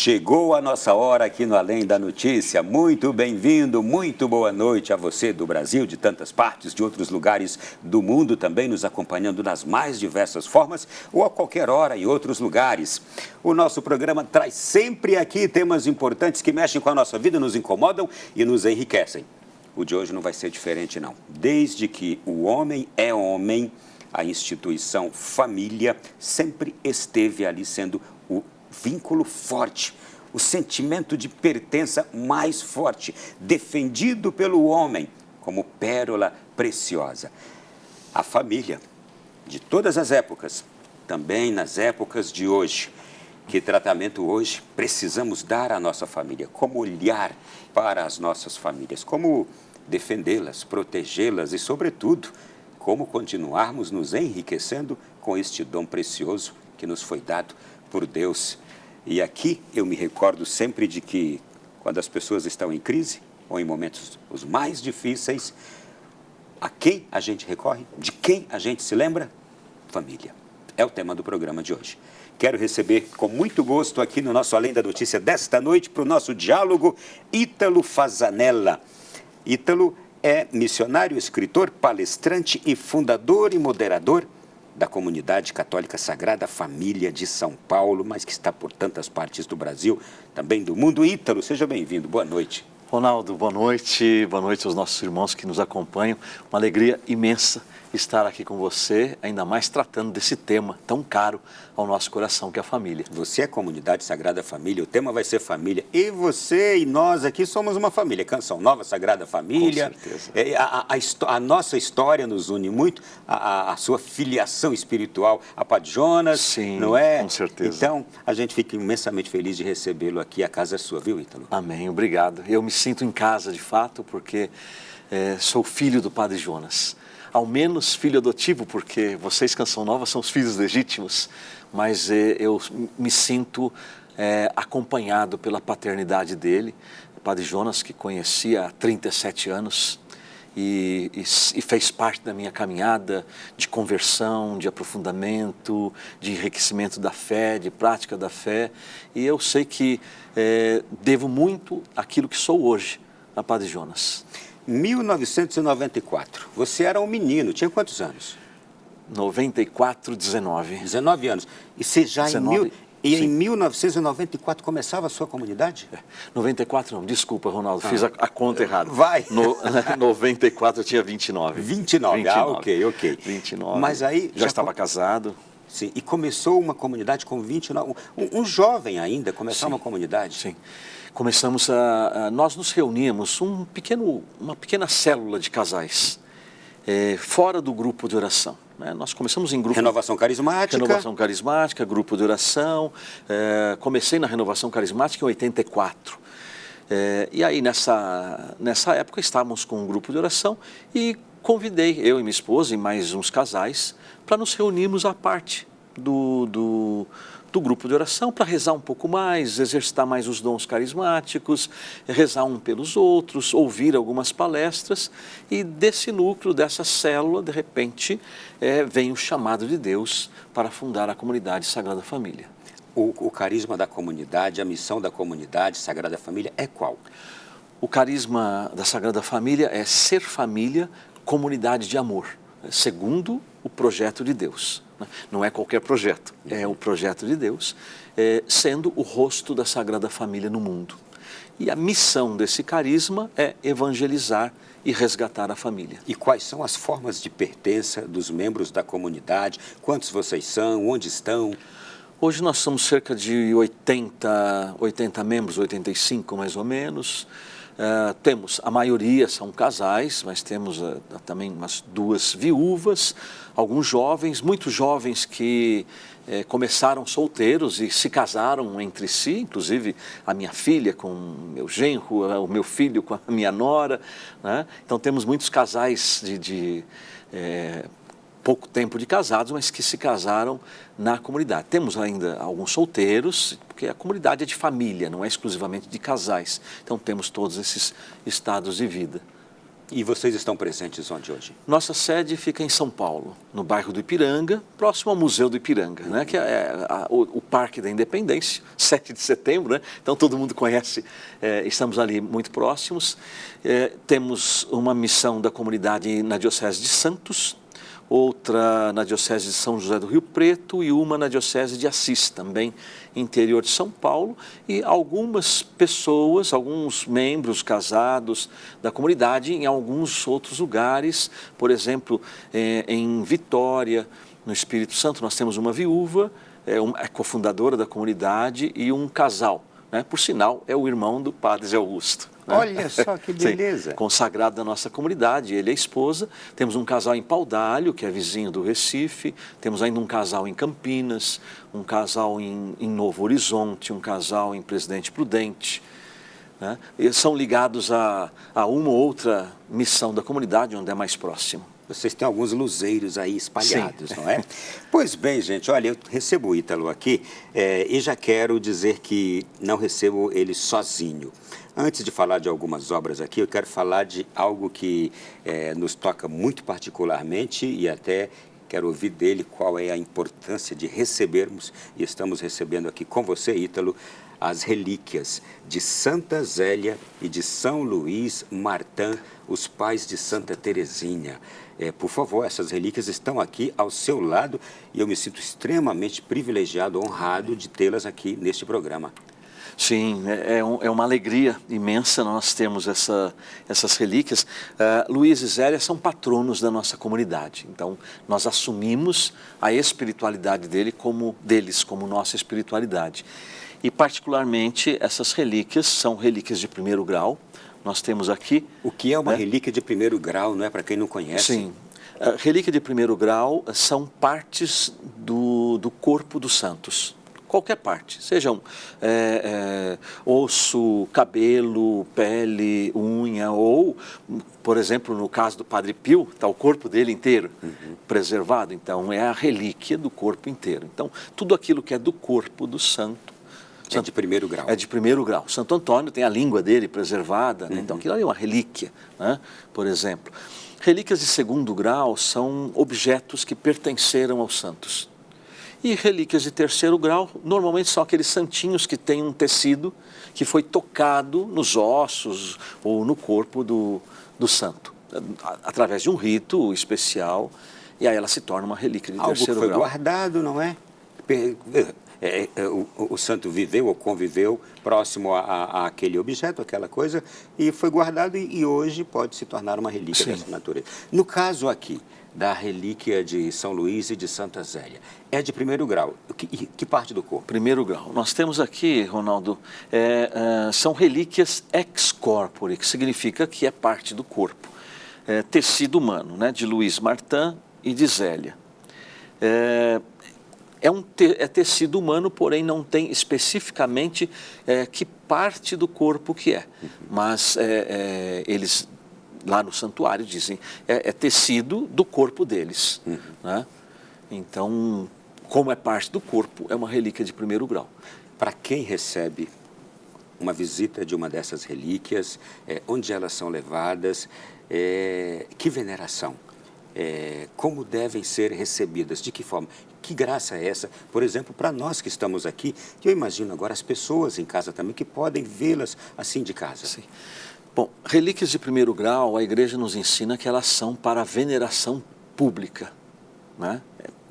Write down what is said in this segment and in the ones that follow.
Chegou a nossa hora aqui no Além da Notícia. Muito bem-vindo, muito boa noite a você do Brasil, de tantas partes, de outros lugares do mundo, também nos acompanhando nas mais diversas formas ou a qualquer hora em outros lugares. O nosso programa traz sempre aqui temas importantes que mexem com a nossa vida, nos incomodam e nos enriquecem. O de hoje não vai ser diferente, não. Desde que o homem é homem, a instituição família sempre esteve ali sendo o vínculo forte, o sentimento de pertença mais forte, defendido pelo homem como pérola preciosa. A família, de todas as épocas, também nas épocas de hoje. Que tratamento hoje precisamos dar à nossa família? Como olhar para as nossas famílias? Como defendê-las, protegê-las e, sobretudo, como continuarmos nos enriquecendo com este dom precioso que nos foi dado por Deus. E aqui eu me recordo sempre de que, quando as pessoas estão em crise ou em momentos os mais difíceis, a quem a gente recorre? De quem a gente se lembra? Família. É o tema do programa de hoje. Quero receber com muito gosto aqui no nosso Além da Notícia desta noite para o nosso diálogo Ítalo Fasanella. Ítalo é missionário, escritor, palestrante e fundador e moderador da Comunidade Católica Sagrada Família de São Paulo, mas que está por tantas partes do Brasil, também do mundo. Ítalo, seja bem-vindo. Boa noite. Ronaldo, boa noite aos nossos irmãos que nos acompanham. Uma alegria imensa estar aqui com você, ainda mais tratando desse tema tão caro ao nosso coração, que é a família. Você é Comunidade Sagrada Família, o tema vai ser família. E você e nós aqui somos uma família. Canção Nova, Sagrada Família. Com certeza. A nossa história nos une muito, a sua filiação espiritual a Padre Jonas, Sim, não é? Com certeza. Então, a gente fica imensamente feliz de recebê-lo aqui. A casa é sua, viu, Ítalo? Amém, obrigado. Eu me sinto em casa, de fato, porque sou filho do Padre Jonas. Ao menos filho adotivo, porque vocês, Canção Nova, são os filhos legítimos, mas eu me sinto acompanhado pela paternidade dele, o Padre Jonas, que conheci há 37 anos e fez parte da minha caminhada de conversão, de aprofundamento, de enriquecimento da fé, de prática da fé, e eu sei que devo muito àquilo que sou hoje a Padre Jonas. 1994, você era um menino, tinha quantos anos? 94, 19. 19 anos. E você já 19, em 1994 começava a sua comunidade? 94 não, desculpa, Ronaldo, fiz a conta errada. Vai. 94 eu tinha 29. 29, ok. 29. Mas aí já estava casado. Sim, e começou uma comunidade com 29, um jovem ainda, começar uma comunidade. Sim. Começamos nós nos reuníamos, uma pequena célula de casais, fora do grupo de oração. Né? Nós começamos em grupo... Renovação Carismática, grupo de oração. Comecei na Renovação Carismática em 84. E aí, nessa época, estávamos com um grupo de oração e convidei eu e minha esposa e mais uns casais para nos reunirmos à parte do grupo de oração para rezar um pouco mais, exercitar mais os dons carismáticos, rezar um pelos outros, ouvir algumas palestras, e desse núcleo, dessa célula, de repente, vem o chamado de Deus para fundar a Comunidade Sagrada Família. O carisma da comunidade, a missão da Comunidade Sagrada Família é qual? O carisma da Sagrada Família é ser família, comunidade de amor, segundo o projeto de Deus. Não é qualquer projeto, é o projeto de Deus, sendo o rosto da Sagrada Família no mundo. E a missão desse carisma é evangelizar e resgatar a família. E quais são as formas de pertença dos membros da comunidade? Quantos vocês são? Onde estão? Hoje nós somos cerca de 80 membros, 85 mais ou menos. Temos, a maioria são casais, mas temos também umas 2 viúvas, alguns jovens, muitos jovens que começaram solteiros e se casaram entre si, inclusive a minha filha com o meu genro, o meu filho com a minha nora, né? Então temos muitos casais de pouco tempo de casados, mas que se casaram na comunidade. Temos ainda alguns solteiros, porque a comunidade é de família, não é exclusivamente de casais. Então temos todos esses estados de vida. E vocês estão presentes onde hoje? Nossa sede fica em São Paulo, no bairro do Ipiranga, próximo ao Museu do Ipiranga, né, que é o Parque da Independência, 7 de setembro, né, então todo mundo conhece, estamos ali muito próximos. Temos uma missão da comunidade na Diocese de Santos, outra na Diocese de São José do Rio Preto e uma na Diocese de Assis, também interior de São Paulo, e algumas pessoas, alguns membros casados da comunidade em alguns outros lugares, por exemplo, em Vitória, no Espírito Santo, nós temos uma viúva, é cofundadora da comunidade, e um casal, né? Por sinal, é o irmão do Padre Zé Augusto. Né? Olha só que beleza. Sim, consagrado da nossa comunidade, ele é a esposa. Temos um casal em Paudalho, que é vizinho do Recife. Temos ainda um casal em Campinas, um casal em Novo Horizonte, um casal em Presidente Prudente. Né? Eles são ligados a uma ou outra missão da comunidade, onde é mais próximo. Vocês têm alguns luzeiros aí espalhados, sim, não é? Pois bem, gente, olha, eu recebo o Ítalo aqui e já quero dizer que não recebo ele sozinho. Antes de falar de algumas obras aqui, eu quero falar de algo que nos toca muito particularmente e até quero ouvir dele qual é a importância de recebermos, e estamos recebendo aqui com você, Ítalo, as relíquias de Santa Zélia e de São Luís Martin, os pais de Santa Teresinha. Por favor, essas relíquias estão aqui ao seu lado e eu me sinto extremamente privilegiado, honrado de tê-las aqui neste programa. Sim, é uma alegria imensa nós termos essas relíquias. Luís e Zélia são patronos da nossa comunidade, então nós assumimos a espiritualidade deles como nossa espiritualidade. E particularmente essas relíquias são relíquias de primeiro grau. Nós temos aqui... O que é uma relíquia de primeiro grau, não é? Para quem não conhece. Sim. Relíquia de primeiro grau são partes do corpo dos santos. Qualquer parte, sejam osso, cabelo, pele, unha, ou, por exemplo, no caso do Padre Pio, está o corpo dele inteiro preservado. Então, é a relíquia do corpo inteiro. Então, tudo aquilo que é do corpo do santo, é de primeiro grau. É de primeiro grau. Santo Antônio tem a língua dele preservada, né? Então aquilo ali é uma relíquia, né? Por exemplo. Relíquias de segundo grau são objetos que pertenceram aos santos. E relíquias de terceiro grau, normalmente são aqueles santinhos que têm um tecido que foi tocado nos ossos ou no corpo do santo, através de um rito especial, e aí ela se torna uma relíquia de terceiro grau. Algo que foi guardado, não é? O santo viveu ou conviveu próximo àquele objeto, aquela coisa, e foi guardado e hoje pode se tornar uma relíquia, sim, dessa natureza. No caso aqui, da relíquia de São Luís e de Santa Zélia, é de primeiro grau. Que parte do corpo? Primeiro grau. Nós temos aqui, Ronaldo, são relíquias ex corpore, que significa que é parte do corpo. Tecido humano, né, de Luís Martin e de Zélia. É tecido humano, porém não tem especificamente que parte do corpo que é. Mas eles, lá no santuário, dizem é tecido do corpo deles. Né? Então, como é parte do corpo, é uma relíquia de primeiro grau. Para quem recebe uma visita de uma dessas relíquias, onde elas são levadas, que veneração? Como devem ser recebidas, de que forma, que graça é essa, por exemplo, para nós que estamos aqui, que eu imagino agora as pessoas em casa também, que podem vê-las assim de casa. Sim. Bom, relíquias de primeiro grau, a igreja nos ensina que elas são para veneração pública, né?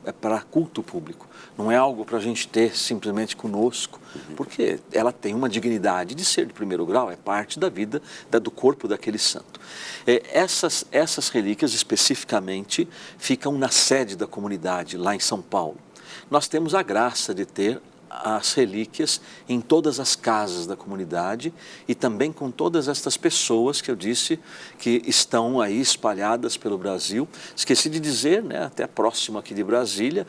É para culto público, não é algo para a gente ter simplesmente conosco, porque ela tem uma dignidade de ser de primeiro grau, é parte da vida, do corpo daquele santo. Essas relíquias especificamente ficam na sede da comunidade, lá em São Paulo. Nós temos a graça de ter as relíquias em todas as casas da comunidade e também com todas estas pessoas que eu disse que estão aí espalhadas pelo Brasil. Esqueci de dizer, né, até próximo aqui de Brasília,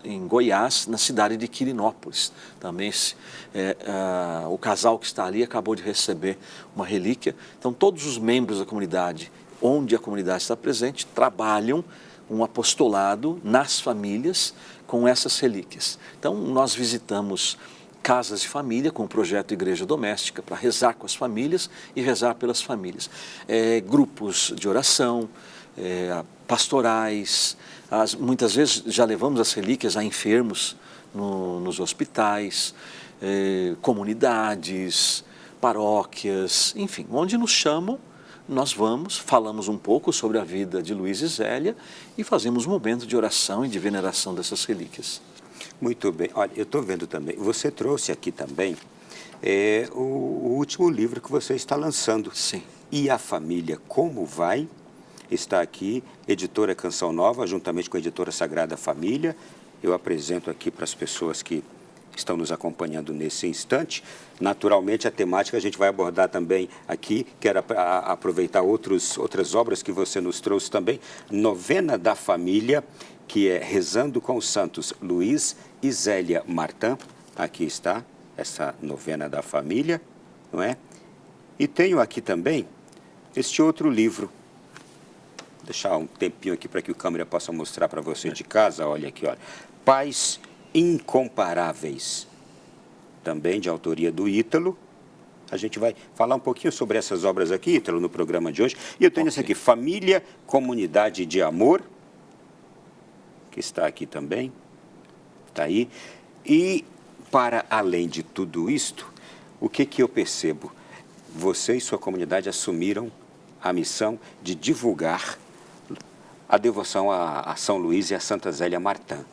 em Goiás, na cidade de Quirinópolis. Também o casal que está ali acabou de receber uma relíquia. Então todos os membros da comunidade, onde a comunidade está presente, trabalham um apostolado nas famílias com essas relíquias. Então, nós visitamos casas de família com o projeto Igreja Doméstica, para rezar com as famílias e rezar pelas famílias. Grupos de oração, pastorais, muitas vezes já levamos as relíquias a enfermos nos hospitais, comunidades, paróquias, enfim, onde nos chamam, nós vamos, falamos um pouco sobre a vida de Luiz e Zélia e fazemos um momento de oração e de veneração dessas relíquias. Muito bem. Olha, eu estou vendo também, você trouxe aqui também o último livro que você está lançando. Sim. E a Família Como Vai? Está aqui, editora Canção Nova, juntamente com a editora Sagrada Família. Eu apresento aqui para as pessoas que estão nos acompanhando nesse instante. Naturalmente, a temática a gente vai abordar também aqui. Quero aproveitar outras obras que você nos trouxe também. Novena da Família, que é Rezando com os Santos Luiz e Zélia Martin. Aqui está essa Novena da Família, não é? E tenho aqui também este outro livro. Vou deixar um tempinho aqui para que o câmera possa mostrar para você de casa. Olha aqui, olha. Pais Incomparáveis, também de autoria do Ítalo. A gente vai falar um pouquinho sobre essas obras aqui, Ítalo, no programa de hoje. E eu tenho essa aqui, Família, Comunidade de Amor, que está aqui também, está aí. E, para além de tudo isto, o que eu percebo? Você e sua comunidade assumiram a missão de divulgar a devoção a São Luís e a Santa Zélia Martin.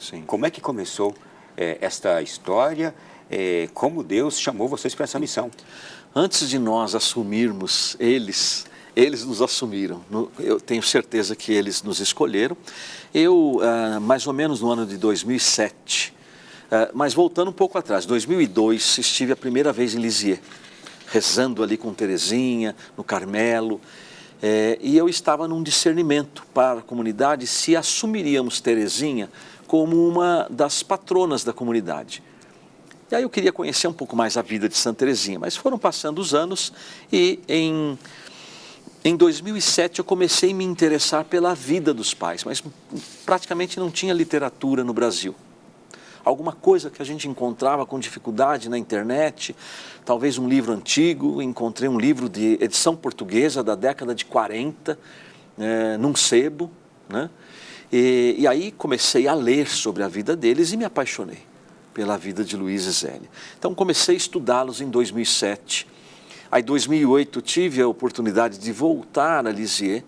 Sim. Como é que começou esta história? Como Deus chamou vocês para essa missão? Antes de nós assumirmos eles nos assumiram. Eu tenho certeza que eles nos escolheram. Eu, mais ou menos no ano de 2007, mas voltando um pouco atrás, 2002, estive a primeira vez em Lisieux, rezando ali com Terezinha, no Carmelo, e eu estava num discernimento para a comunidade se assumiríamos Terezinha como uma das patronas da comunidade. E aí eu queria conhecer um pouco mais a vida de Santa Terezinha, mas foram passando os anos e em 2007 eu comecei a me interessar pela vida dos pais, mas praticamente não tinha literatura no Brasil. Alguma coisa que a gente encontrava com dificuldade na internet, talvez um livro antigo, encontrei um livro de edição portuguesa da década de 40, num sebo, né? E aí comecei a ler sobre a vida deles e me apaixonei pela vida de Luiz e Zélia. Então comecei a estudá-los em 2007. Aí em 2008 tive a oportunidade de voltar a Lisieux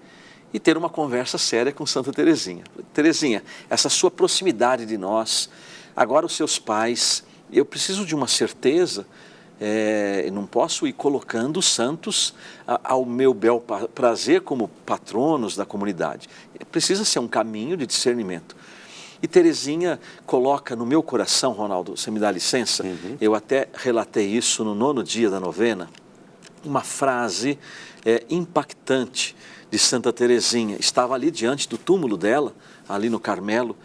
e ter uma conversa séria com Santa Terezinha. Terezinha, essa sua proximidade de nós, agora os seus pais, eu preciso de uma certeza, não posso ir colocando os santos ao meu bel prazer como patronos da comunidade. Precisa ser um caminho de discernimento. E Terezinha coloca no meu coração, Ronaldo, você me dá licença? Eu até relatei isso no 9º dia da novena, uma frase impactante de Santa Terezinha. Estava ali diante do túmulo dela, ali no Carmelo,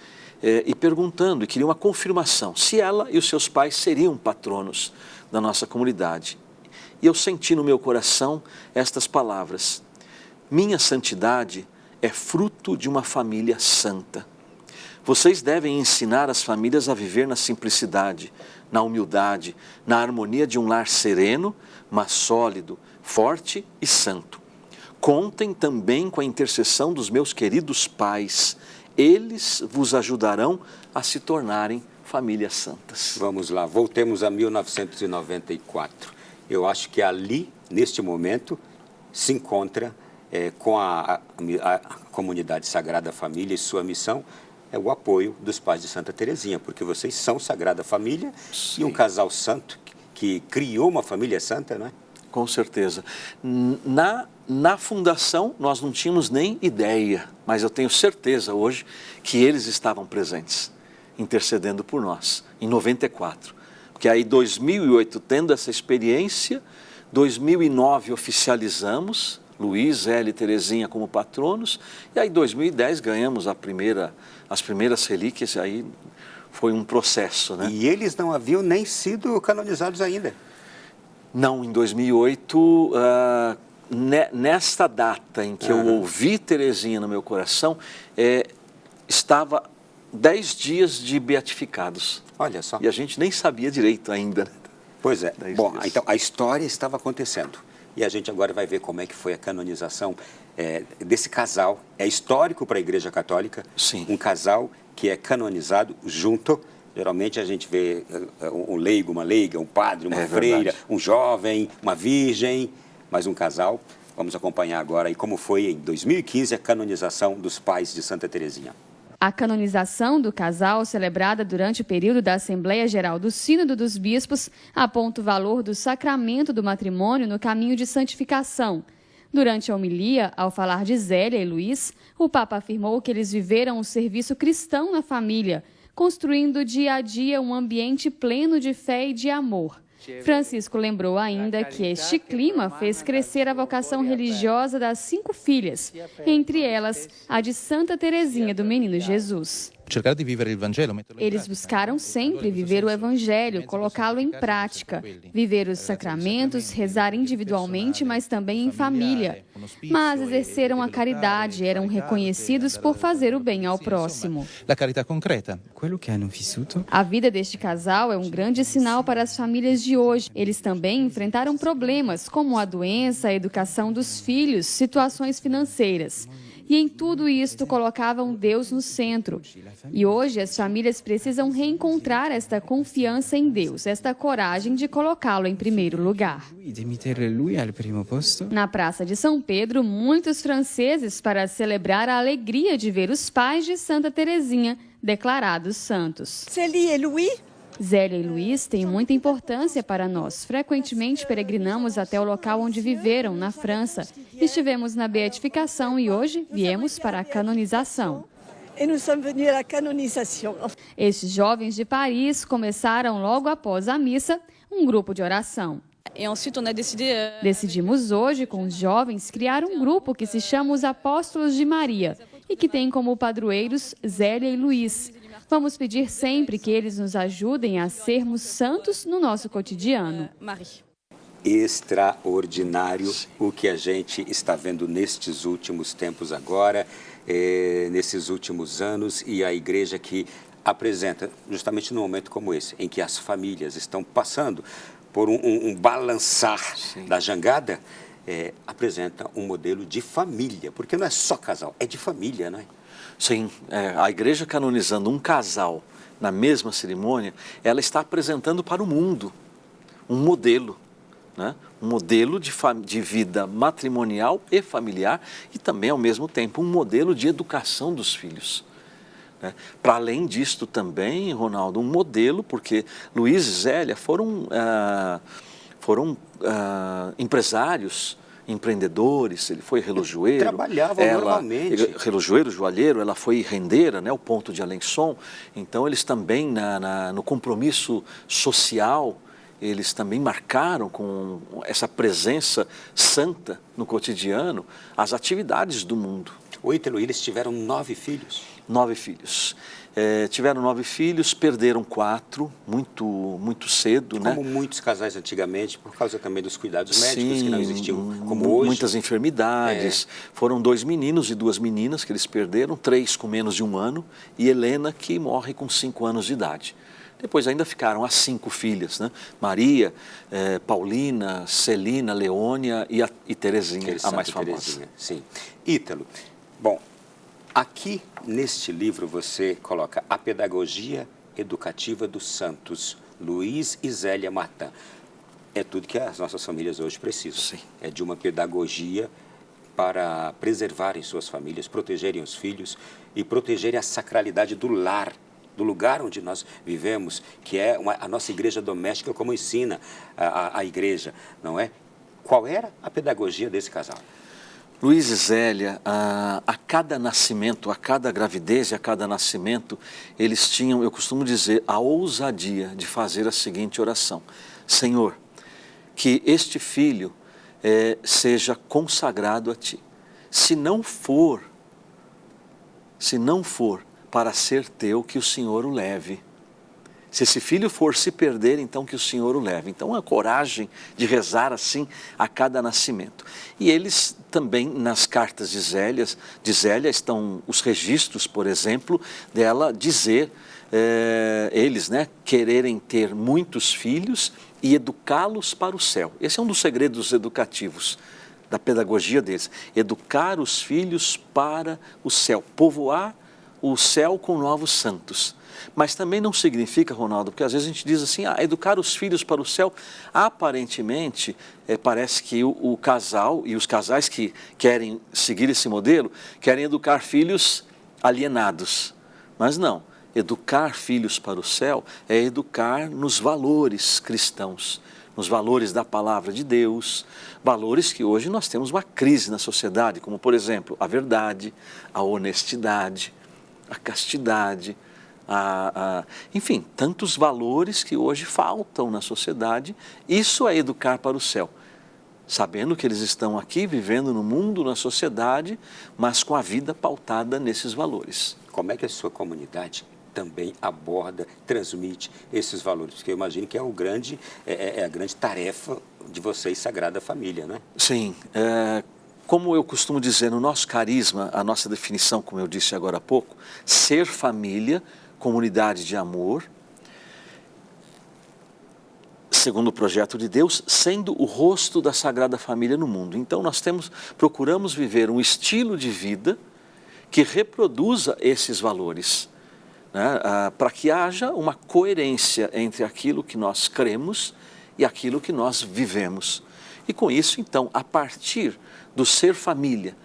e perguntando, e queria uma confirmação, se ela e os seus pais seriam patronos da nossa comunidade. E eu senti no meu coração estas palavras: minha santidade é fruto de uma família santa. Vocês devem ensinar as famílias a viver na simplicidade, na humildade, na harmonia de um lar sereno, mas sólido, forte e santo. Contem também com a intercessão dos meus queridos pais. Eles vos ajudarão a se tornarem famílias santas. Vamos lá, voltemos a 1994. Eu acho que ali, neste momento, se encontra com a comunidade Sagrada Família e sua missão, o apoio dos pais de Santa Terezinha, porque vocês são Sagrada Família. Sim. E um casal santo que criou uma família santa, não é? Com certeza. Na fundação, nós não tínhamos nem ideia, mas eu tenho certeza hoje que eles estavam presentes, intercedendo por nós, em 94. Porque aí, 2008, tendo essa experiência, 2009 oficializamos Luiz, Zélia e Terezinha como patronos, e aí, 2010, ganhamos as primeiras relíquias, e aí foi um processo, né? E eles não haviam nem sido canonizados ainda. Não, em 2008, nesta data em que eu ouvi Terezinha no meu coração, estava 10 dias de beatificados. Olha só. E a gente nem sabia direito ainda. Pois é. 10 Bom, dias. então a história estava acontecendo. E a gente agora vai ver como é que foi a canonização desse casal. É histórico para a Igreja Católica. Sim. Um casal que é canonizado junto. Geralmente a gente vê um leigo, uma leiga, um padre, uma freira, verdade. um jovem, uma virgem, mas um casal. Vamos acompanhar agora aí como foi em 2015 a canonização dos pais de Santa Teresinha. A canonização do casal, celebrada durante o período da Assembleia Geral do Sínodo dos Bispos, aponta o valor do sacramento do matrimônio no caminho de santificação. Durante a homilia, ao falar de Zélia e Luís, o Papa afirmou que eles viveram o serviço cristão na família, construindo dia a dia um ambiente pleno de fé e de amor. Francisco lembrou ainda que este clima fez crescer a vocação religiosa das 5 filhas, entre elas a de Santa Teresinha do Menino Jesus. Eles buscaram sempre viver o Evangelho, colocá-lo em prática, viver os sacramentos, rezar individualmente, mas também em família. Mas exerceram a caridade, eram reconhecidos por fazer o bem ao próximo. A vida deste casal é um grande sinal para as famílias de hoje. Eles também enfrentaram problemas, como a doença, a educação dos filhos, situações financeiras. E em tudo isto colocavam Deus no centro. E hoje as famílias precisam reencontrar esta confiança em Deus, esta coragem de colocá-lo em primeiro lugar. Na Praça de São Pedro, muitos franceses, para celebrar a alegria de ver os pais de Santa Teresinha declarados santos. Zélia e Luís. Zélia e Luís têm muita importância para nós. Frequentemente peregrinamos até o local onde viveram, na França. Estivemos na beatificação e hoje viemos para a canonização. Estes jovens de Paris começaram logo após a missa um grupo de oração. Decidimos hoje, com os jovens, criar um grupo que se chama os Apóstolos de Maria e que tem como padroeiros Zélia e Luís. Vamos pedir sempre que eles nos ajudem a sermos santos no nosso cotidiano. Extraordinário o que a gente está vendo nestes últimos tempos agora, nesses últimos anos, e a igreja que apresenta, justamente num momento como esse, em que as famílias estão passando por um balançar da jangada, apresenta um modelo de família, porque não é só casal, é de família, não é? Sim, a igreja canonizando um casal na mesma cerimônia, ela está apresentando para o mundo um modelo, né? Um modelo de vida matrimonial e familiar e também, ao mesmo tempo, um modelo de educação dos filhos. Né? Para além disto também, Ronaldo, um modelo, porque Luís e Zélia foram empresários, empreendedores, ele foi relojoeiro. Trabalhavam normalmente. Relojoeiro, joalheiro, ela foi rendeira, né, o ponto de Alençon. Então, eles também, no compromisso social, eles também marcaram com essa presença santa no cotidiano as atividades do mundo. O Ítalo, eles tiveram 9 filhos. 9 filhos. Tiveram 9 filhos, perderam 4 muito cedo. Como né? muitos casais antigamente, por causa também dos cuidados médicos que não existiam como hoje. Muitas enfermidades. Foram 2 meninos e 2 meninas que eles perderam, 3 com menos de 1 ano e Helena, que morre com 5 anos de idade. Depois ainda ficaram as 5 filhas, né? Maria, Paulina, Celina, Leônia e Teresinha, a mais famosa. Teresinha, sim. Ítalo, bom, aqui neste livro você coloca a pedagogia educativa dos santos, Luís e Zélia Martin. É tudo que as nossas famílias hoje precisam. Sim. É de uma pedagogia para preservarem suas famílias, protegerem os filhos e protegerem a sacralidade do lar, do lugar onde nós vivemos, que é a nossa igreja doméstica, como ensina a igreja, não é? Qual era a pedagogia desse casal? Luís e Zélia, a cada nascimento, a cada gravidez e a cada nascimento, eles tinham, eu costumo dizer, a ousadia de fazer a seguinte oração: Senhor, que este filho seja consagrado a Ti. Se não for para ser Teu, que o Senhor o leve. Se esse filho for se perder, então que o Senhor o leve. Então, a coragem de rezar assim a cada nascimento. E eles também, nas cartas de Zélia estão os registros, por exemplo, dela dizer, eles, né, quererem ter muitos filhos e educá-los para o céu. Esse é um dos segredos educativos da pedagogia deles. Educar os filhos para o céu, povoar o céu com novos santos. Mas também não significa, Ronaldo, porque às vezes a gente diz assim, educar os filhos para o céu, aparentemente, parece que o casal e os casais que querem seguir esse modelo, querem educar filhos alienados. Mas não, educar filhos para o céu é educar nos valores cristãos, nos valores da palavra de Deus, valores que hoje nós temos uma crise na sociedade, como por exemplo, a verdade, a honestidade, a castidade, enfim, tantos valores que hoje faltam na sociedade. Isso é educar para o céu, sabendo que eles estão aqui vivendo no mundo, na sociedade, mas com a vida pautada nesses valores. Como é que a sua comunidade também aborda, transmite esses valores? Porque eu imagino que é a grande tarefa de vocês, Sagrada Família, né? Sim, como eu costumo dizer no nosso carisma, a nossa definição, como eu disse agora há pouco, ser família, comunidade de amor, segundo o projeto de Deus, sendo o rosto da Sagrada Família no mundo. Então nós procuramos viver um estilo de vida que reproduza esses valores, né? Para que haja uma coerência entre aquilo que nós cremos e aquilo que nós vivemos. E com isso, então, a partir do ser família,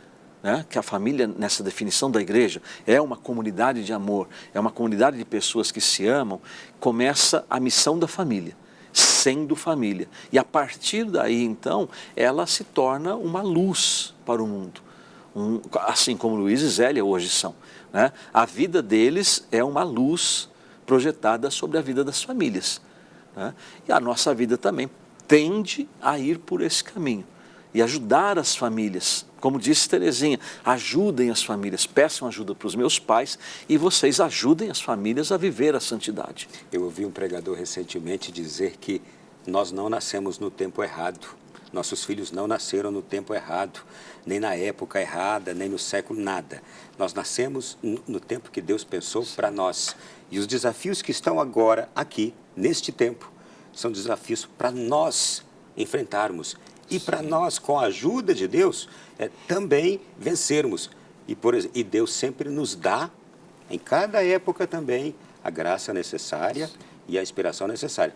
né, que a família, nessa definição da igreja, é uma comunidade de amor, é uma comunidade de pessoas que se amam, começa a missão da família, sendo família. E a partir daí, então, ela se torna uma luz para o mundo, assim como Luiz e Zélia hoje são, né? A vida deles é uma luz projetada sobre a vida das famílias, né? E a nossa vida também tende a ir por esse caminho e ajudar as famílias. Como disse Terezinha, ajudem as famílias, peçam ajuda para os meus pais e vocês ajudem as famílias a viver a santidade. Eu ouvi um pregador recentemente dizer que nós não nascemos no tempo errado. Nossos filhos não nasceram no tempo errado, nem na época errada, nem no século, nada. Nós nascemos no tempo que Deus pensou para nós. E os desafios que estão agora aqui, neste tempo, são desafios para nós enfrentarmos. E para nós, com a ajuda de Deus, também vencermos. E Deus sempre nos dá, em cada época também, a graça necessária e a inspiração necessária.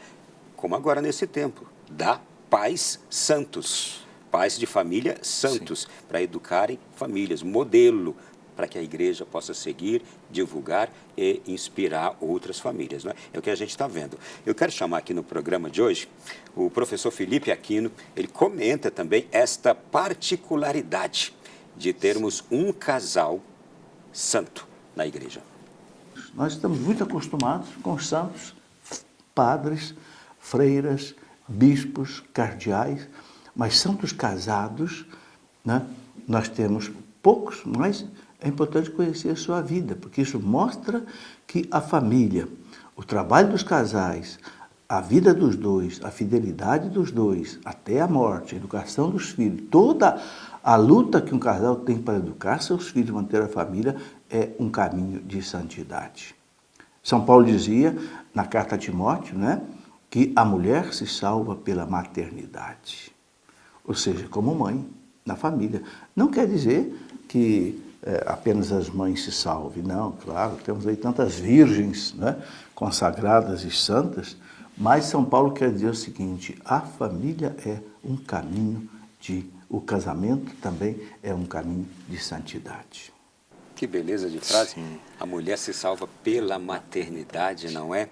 Como agora nesse tempo, dá pais santos, pais de família santos, para educarem famílias, modelo, para que a igreja possa seguir, divulgar e inspirar outras famílias, não é? É o que a gente está vendo. Eu quero chamar aqui no programa de hoje o professor Felipe Aquino. Ele comenta também esta particularidade de termos um casal santo na igreja. Nós estamos muito acostumados com os santos, padres, freiras, bispos, cardeais, mas santos casados, né? Nós temos poucos, mas é importante conhecer a sua vida, porque isso mostra que a família, o trabalho dos casais, a vida dos dois, a fidelidade dos dois, até a morte, a educação dos filhos, toda a luta que um casal tem para educar seus filhos, manter a família, é um caminho de santidade. São Paulo dizia, na carta a Timóteo, né, que a mulher se salva pela maternidade, ou seja, como mãe, na família. Não quer dizer que apenas as mães se salvem, não, claro, temos aí tantas virgens, né, consagradas e santas, mas São Paulo quer dizer o seguinte: a família é um caminho o casamento também é um caminho de santidade. Que beleza de frase. Sim. A mulher se salva pela maternidade, não é?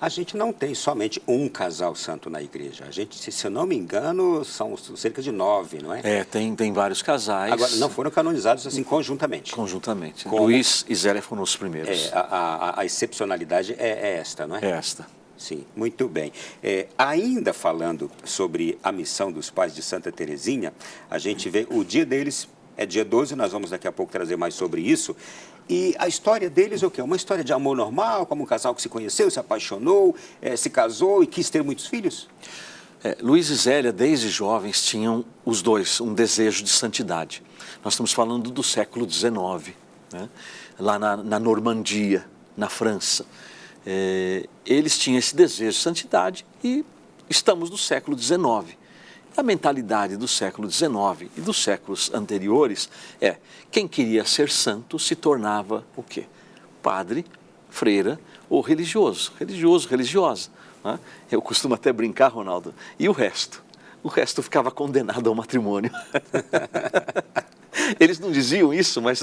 A gente não tem somente um casal santo na igreja. A gente, se eu não me engano, são cerca de 9, não é? Tem vários casais. Agora, não foram canonizados assim conjuntamente. Conjuntamente. Como? Luiz e Zélia foram os primeiros. A excepcionalidade é esta, não é? É esta. Sim, muito bem. Ainda falando sobre a missão dos pais de Santa Terezinha, a gente vê o dia deles é dia 12, nós vamos daqui a pouco trazer mais sobre isso. E a história deles é o quê? Uma história de amor normal, como um casal que se conheceu, se apaixonou, se casou e quis ter muitos filhos? Luiz e Zélia, desde jovens, tinham os dois um desejo de santidade. Nós estamos falando do século XIX, né? Lá na Normandia, na França. Eles tinham esse desejo de santidade e estamos no século XIX. A mentalidade do século XIX e dos séculos anteriores quem queria ser santo se tornava o quê? Padre, freira ou religioso, religiosa. Né? Eu costumo até brincar, Ronaldo, e o resto? O resto ficava condenado ao matrimônio. Eles não diziam isso, mas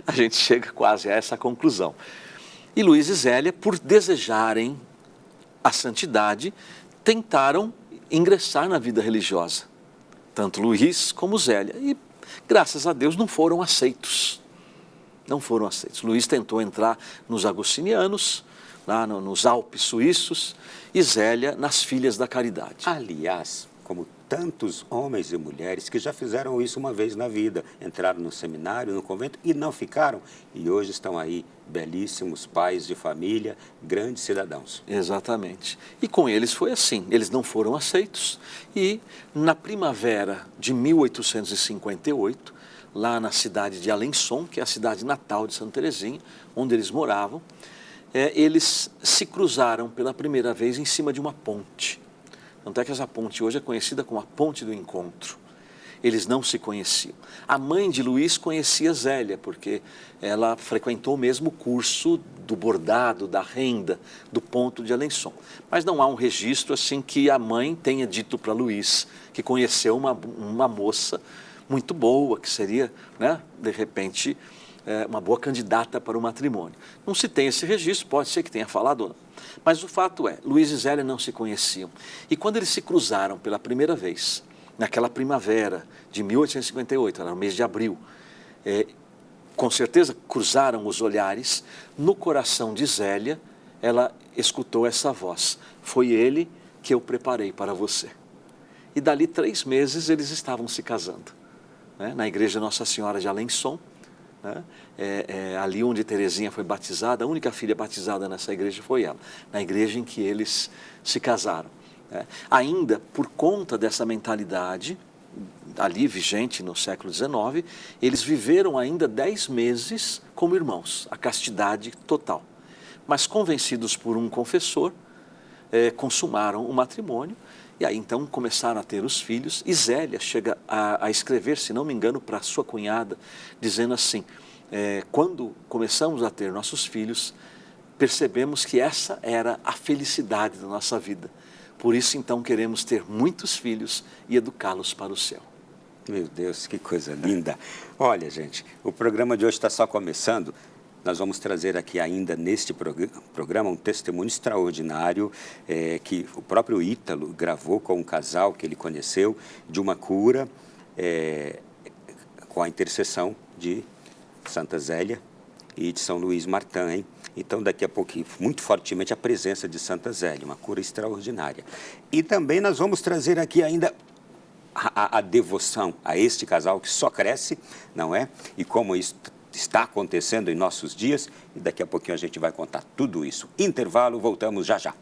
a gente chega quase a essa conclusão. E Luiz e Zélia, por desejarem a santidade, tentaram ingressar na vida religiosa. Tanto Luiz como Zélia. E, graças a Deus, não foram aceitos. Não foram aceitos. Luiz tentou entrar nos agostinianos, lá nos Alpes suíços, e Zélia nas Filhas da Caridade. Aliás, como tantos homens e mulheres que já fizeram isso uma vez na vida, entraram no seminário, no convento e não ficaram, e hoje estão aí belíssimos pais de família, grandes cidadãos. Exatamente. E com eles foi assim, eles não foram aceitos e na primavera de 1858, lá na cidade de Alençon, que é a cidade natal de Santa Teresinha, onde eles moravam, eles se cruzaram pela primeira vez em cima de uma ponte. Tanto é que essa ponte hoje é conhecida como a Ponte do Encontro. Eles não se conheciam. A mãe de Luiz conhecia Zélia, porque ela frequentou o mesmo curso do bordado, da renda, do ponto de Alençon. Mas não há um registro assim que a mãe tenha dito para Luiz que conheceu uma moça muito boa, que seria, né, de repente, uma boa candidata para o matrimônio. Não se tem esse registro, pode ser que tenha falado ou não. Mas o fato é, Luiz e Zélia não se conheciam. E quando eles se cruzaram pela primeira vez, naquela primavera de 1858, era no mês de abril, com certeza cruzaram os olhares, no coração de Zélia, ela escutou essa voz: foi ele que eu preparei para você. E dali 3 meses eles estavam se casando, né? Na igreja Nossa Senhora de Alençon, né? Ali onde Teresinha foi batizada, a única filha batizada nessa igreja foi ela, na igreja em que eles se casaram. Ainda por conta dessa mentalidade, ali vigente no século XIX, eles viveram ainda 10 meses como irmãos, a castidade total. Mas convencidos por um confessor, consumaram o matrimônio, e aí então começaram a ter os filhos, e Zélia chega a escrever, se não me engano, para sua cunhada, dizendo assim: quando começamos a ter nossos filhos, percebemos que essa era a felicidade da nossa vida. Por isso, então, queremos ter muitos filhos e educá-los para o céu. Meu Deus, que coisa linda. Olha, gente, o programa de hoje está só começando. Nós vamos trazer aqui ainda neste programa um testemunho extraordinário que o próprio Ítalo gravou com um casal que ele conheceu, de uma cura com a intercessão de Santa Zélia e de São Luís Martin, hein? Então, daqui a pouquinho, muito fortemente, a presença de Santa Zélia, uma cura extraordinária. E também nós vamos trazer aqui ainda a devoção a este casal que só cresce, não é? E como isso está acontecendo em nossos dias, e daqui a pouquinho a gente vai contar tudo isso. Intervalo, voltamos já já.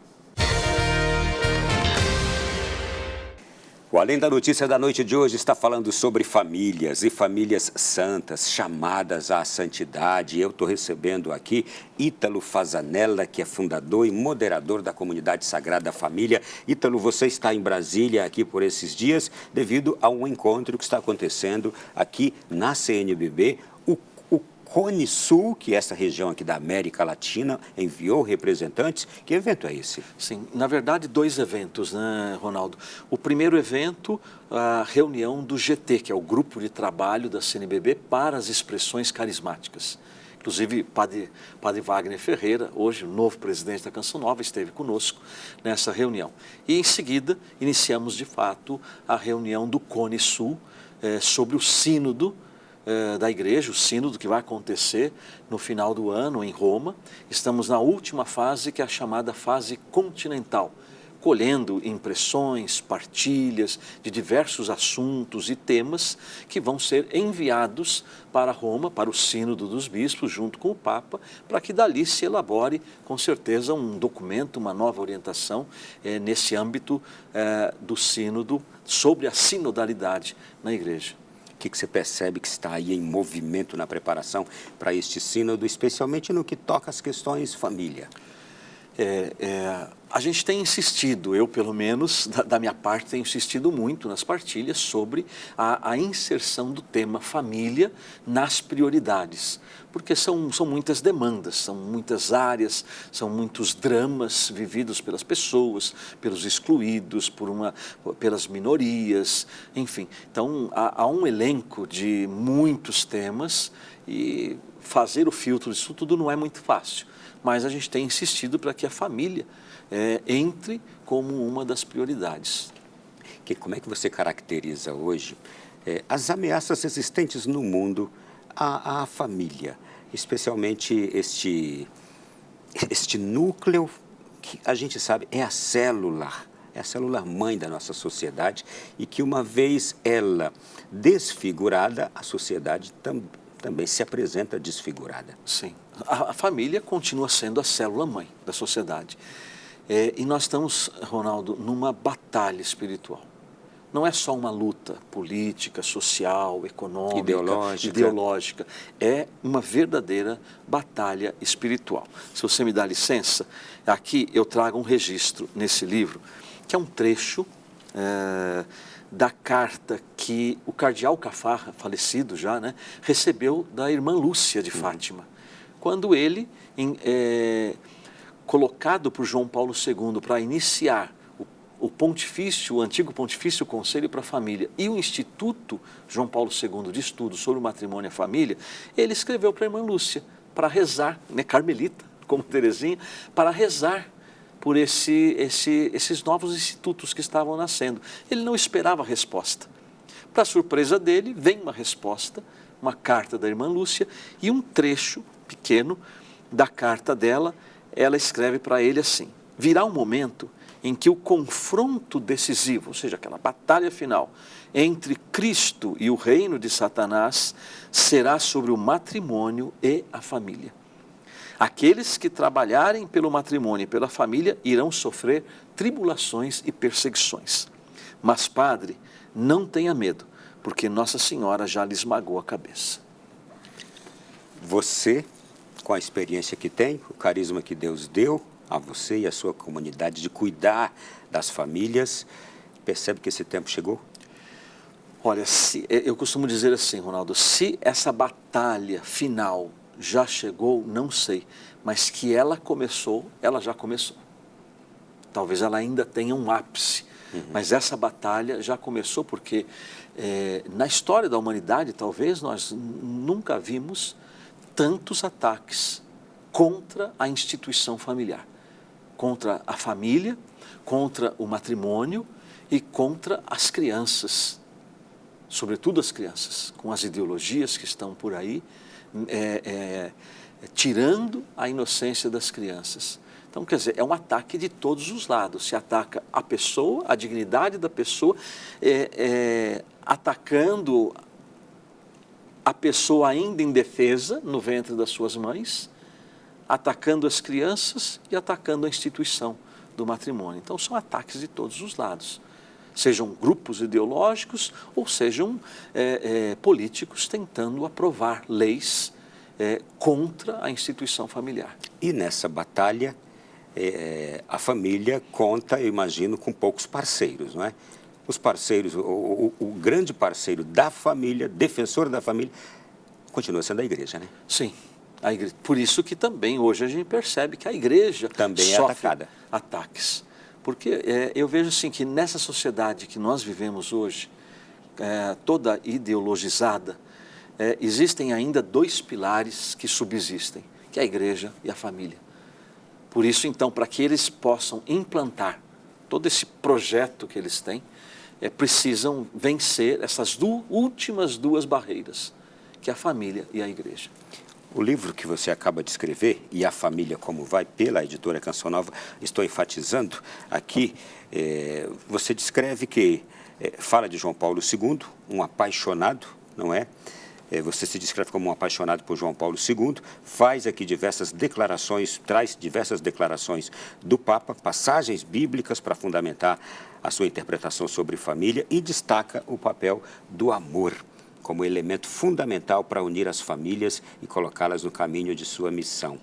O Além da Notícia da noite de hoje está falando sobre famílias e famílias santas, chamadas à santidade. Eu estou recebendo aqui Ítalo Fasanella, que é fundador e moderador da Comunidade Sagrada Família. Ítalo, você está em Brasília aqui por esses dias, devido a um encontro que está acontecendo aqui na CNBB. O Cone Sul, que é essa região aqui da América Latina, enviou representantes. Que evento é esse? Sim, na verdade 2 eventos, né, Ronaldo? O primeiro evento, a reunião do GT, que é o Grupo de Trabalho da CNBB para as Expressões Carismáticas. Inclusive, Padre Wagner Ferreira, hoje o novo presidente da Canção Nova, esteve conosco nessa reunião. E em seguida, iniciamos de fato a reunião do Cone Sul sobre o sínodo da igreja, o sínodo que vai acontecer no final do ano em Roma. Estamos na última fase, que é a chamada fase continental, colhendo impressões, partilhas de diversos assuntos e temas que vão ser enviados para Roma, para o Sínodo dos Bispos, junto com o Papa, para que dali se elabore, com certeza, um documento, uma nova orientação nesse âmbito do Sínodo sobre a sinodalidade na Igreja. O que você percebe que está aí em movimento na preparação para este sínodo, especialmente no que toca às questões família? A gente tem insistido, eu pelo menos, da minha parte, tenho insistido muito nas partilhas sobre a inserção do tema família nas prioridades, porque são muitas demandas, são muitas áreas, são muitos dramas vividos pelas pessoas, pelos excluídos, pelas minorias, enfim. Então, há um elenco de muitos temas e fazer o filtro disso tudo não é muito fácil. Mas a gente tem insistido para que a família entre como uma das prioridades. Como é que você caracteriza hoje as ameaças existentes no mundo à família, especialmente este núcleo que a gente sabe é a célula mãe da nossa sociedade e que uma vez ela desfigurada, a sociedade também se apresenta desfigurada. Sim, a família continua sendo a célula-mãe da sociedade. E nós estamos, Ronaldo, numa batalha espiritual. Não é só uma luta política, social, econômica, ideológica. É uma verdadeira batalha espiritual. Se você me dá licença, aqui eu trago um registro nesse livro, que é um trecho da carta que o cardeal Caffarra, falecido já, né, recebeu da irmã Lúcia de Fátima, quando ele, colocado por João Paulo II para iniciar o antigo Pontifício Conselho para a Família e o Instituto João Paulo II de Estudo sobre o Matrimônio e a Família, ele escreveu para a irmã Lúcia, para rezar, carmelita, como Teresinha, para rezar por esses novos institutos que estavam nascendo. Ele não esperava a resposta. Para surpresa dele, vem uma resposta, uma carta da irmã Lúcia e um trecho pequeno da carta dela. Ela escreve para ele assim: virá um momento em que o confronto decisivo, ou seja, aquela batalha final entre Cristo e o reino de Satanás, será sobre o matrimônio e a família. Aqueles que trabalharem pelo matrimônio e pela família irão sofrer tribulações e perseguições. Mas, padre, não tenha medo, porque Nossa Senhora já lhe esmagou a cabeça. Você, com a experiência que tem, o carisma que Deus deu a você e a sua comunidade de cuidar das famílias, percebe que esse tempo chegou? Olha, eu costumo dizer assim, Ronaldo, se essa batalha final já chegou, não sei, mas que ela começou, ela já começou. Talvez ela ainda tenha um ápice, mas essa batalha já começou porque na história da humanidade, talvez nós nunca vimos tantos ataques contra a instituição familiar, contra a família, contra o matrimônio e contra as crianças, sobretudo as crianças, com as ideologias que estão por aí, tirando a inocência das crianças. Então, quer dizer, é um ataque de todos os lados. Se ataca a pessoa, a dignidade da pessoa, atacando a pessoa ainda indefesa no ventre das suas mães, atacando as crianças e atacando a instituição do matrimônio. Então, são ataques de todos os lados. Sejam grupos ideológicos ou sejam políticos tentando aprovar leis contra a instituição familiar. E nessa batalha, a família conta, eu imagino, com poucos parceiros, não é? Os parceiros, o grande parceiro da família, defensor da família, continua sendo a igreja, né? Sim. A igreja. Por isso que também hoje a gente percebe que a igreja também sofre atacada. Ataques. Porque eu vejo assim que nessa sociedade que nós vivemos hoje, toda ideologizada, existem ainda dois pilares que subsistem, que é a igreja e a família. Por isso, então, para que eles possam implantar todo esse projeto que eles têm, precisam vencer essas últimas duas barreiras, que é a família e a igreja. O livro que você acaba de escrever, E a Família Como Vai, pela editora Canção Nova, estou enfatizando aqui, você descreve que fala de João Paulo II, um apaixonado, não é? Você se descreve como um apaixonado por João Paulo II, faz aqui diversas declarações, traz diversas declarações do Papa, passagens bíblicas para fundamentar a sua interpretação sobre família e destaca o papel do amor como elemento fundamental para unir as famílias e colocá-las no caminho de sua missão.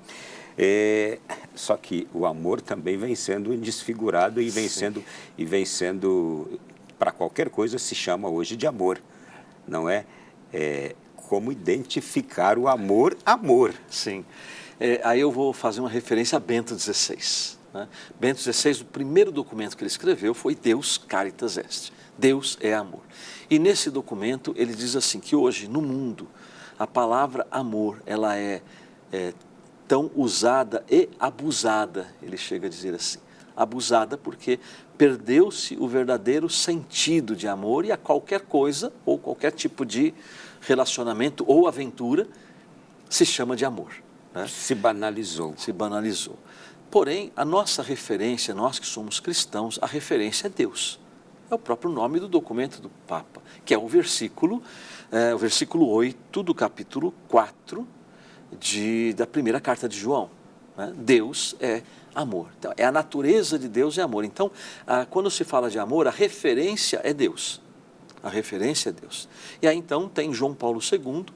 Só que o amor também vem sendo desfigurado e vem sendo, para qualquer coisa se chama hoje de amor, não é? Como identificar o amor? Sim. Aí eu vou fazer uma referência a Bento XVI. Né? Bento XVI, o primeiro documento que ele escreveu foi Deus Caritas Est. Deus é amor. E nesse documento ele diz assim, que hoje no mundo a palavra amor, ela é tão usada e abusada, ele chega a dizer assim. Abusada porque perdeu-se o verdadeiro sentido de amor e a qualquer coisa ou qualquer tipo de relacionamento ou aventura se chama de amor. Né? Se banalizou. Se banalizou. Porém, a nossa referência, nós que somos cristãos, a referência é Deus. É o próprio nome do documento do Papa, que é o versículo 8 do capítulo 4 da primeira carta de João. Né? Deus é amor. Então, a natureza de Deus é amor. Então, quando se fala de amor, a referência é Deus. A referência é Deus. E aí, então, tem João Paulo II,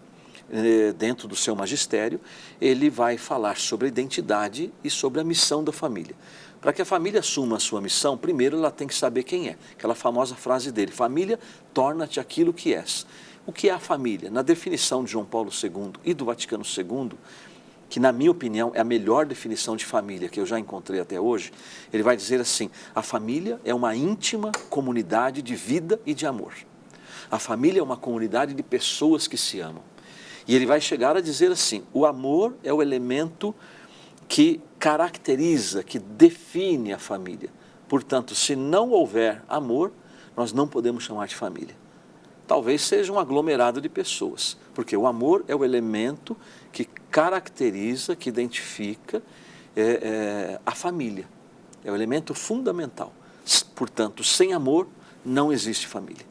dentro do seu magistério, ele vai falar sobre a identidade e sobre a missão da família. Para que a família assuma a sua missão, primeiro ela tem que saber quem é. Aquela famosa frase dele, família, torna-te aquilo que és. O que é a família? Na definição de João Paulo II e do Vaticano II, que na minha opinião é a melhor definição de família que eu já encontrei até hoje, ele vai dizer assim, a família é uma íntima comunidade de vida e de amor. A família é uma comunidade de pessoas que se amam. E ele vai chegar a dizer assim, o amor é o elemento que caracteriza, que define a família. Portanto, se não houver amor, nós não podemos chamar de família. Talvez seja um aglomerado de pessoas, porque o amor é o elemento que caracteriza, que identifica a família. É o elemento fundamental. Portanto, sem amor não existe família.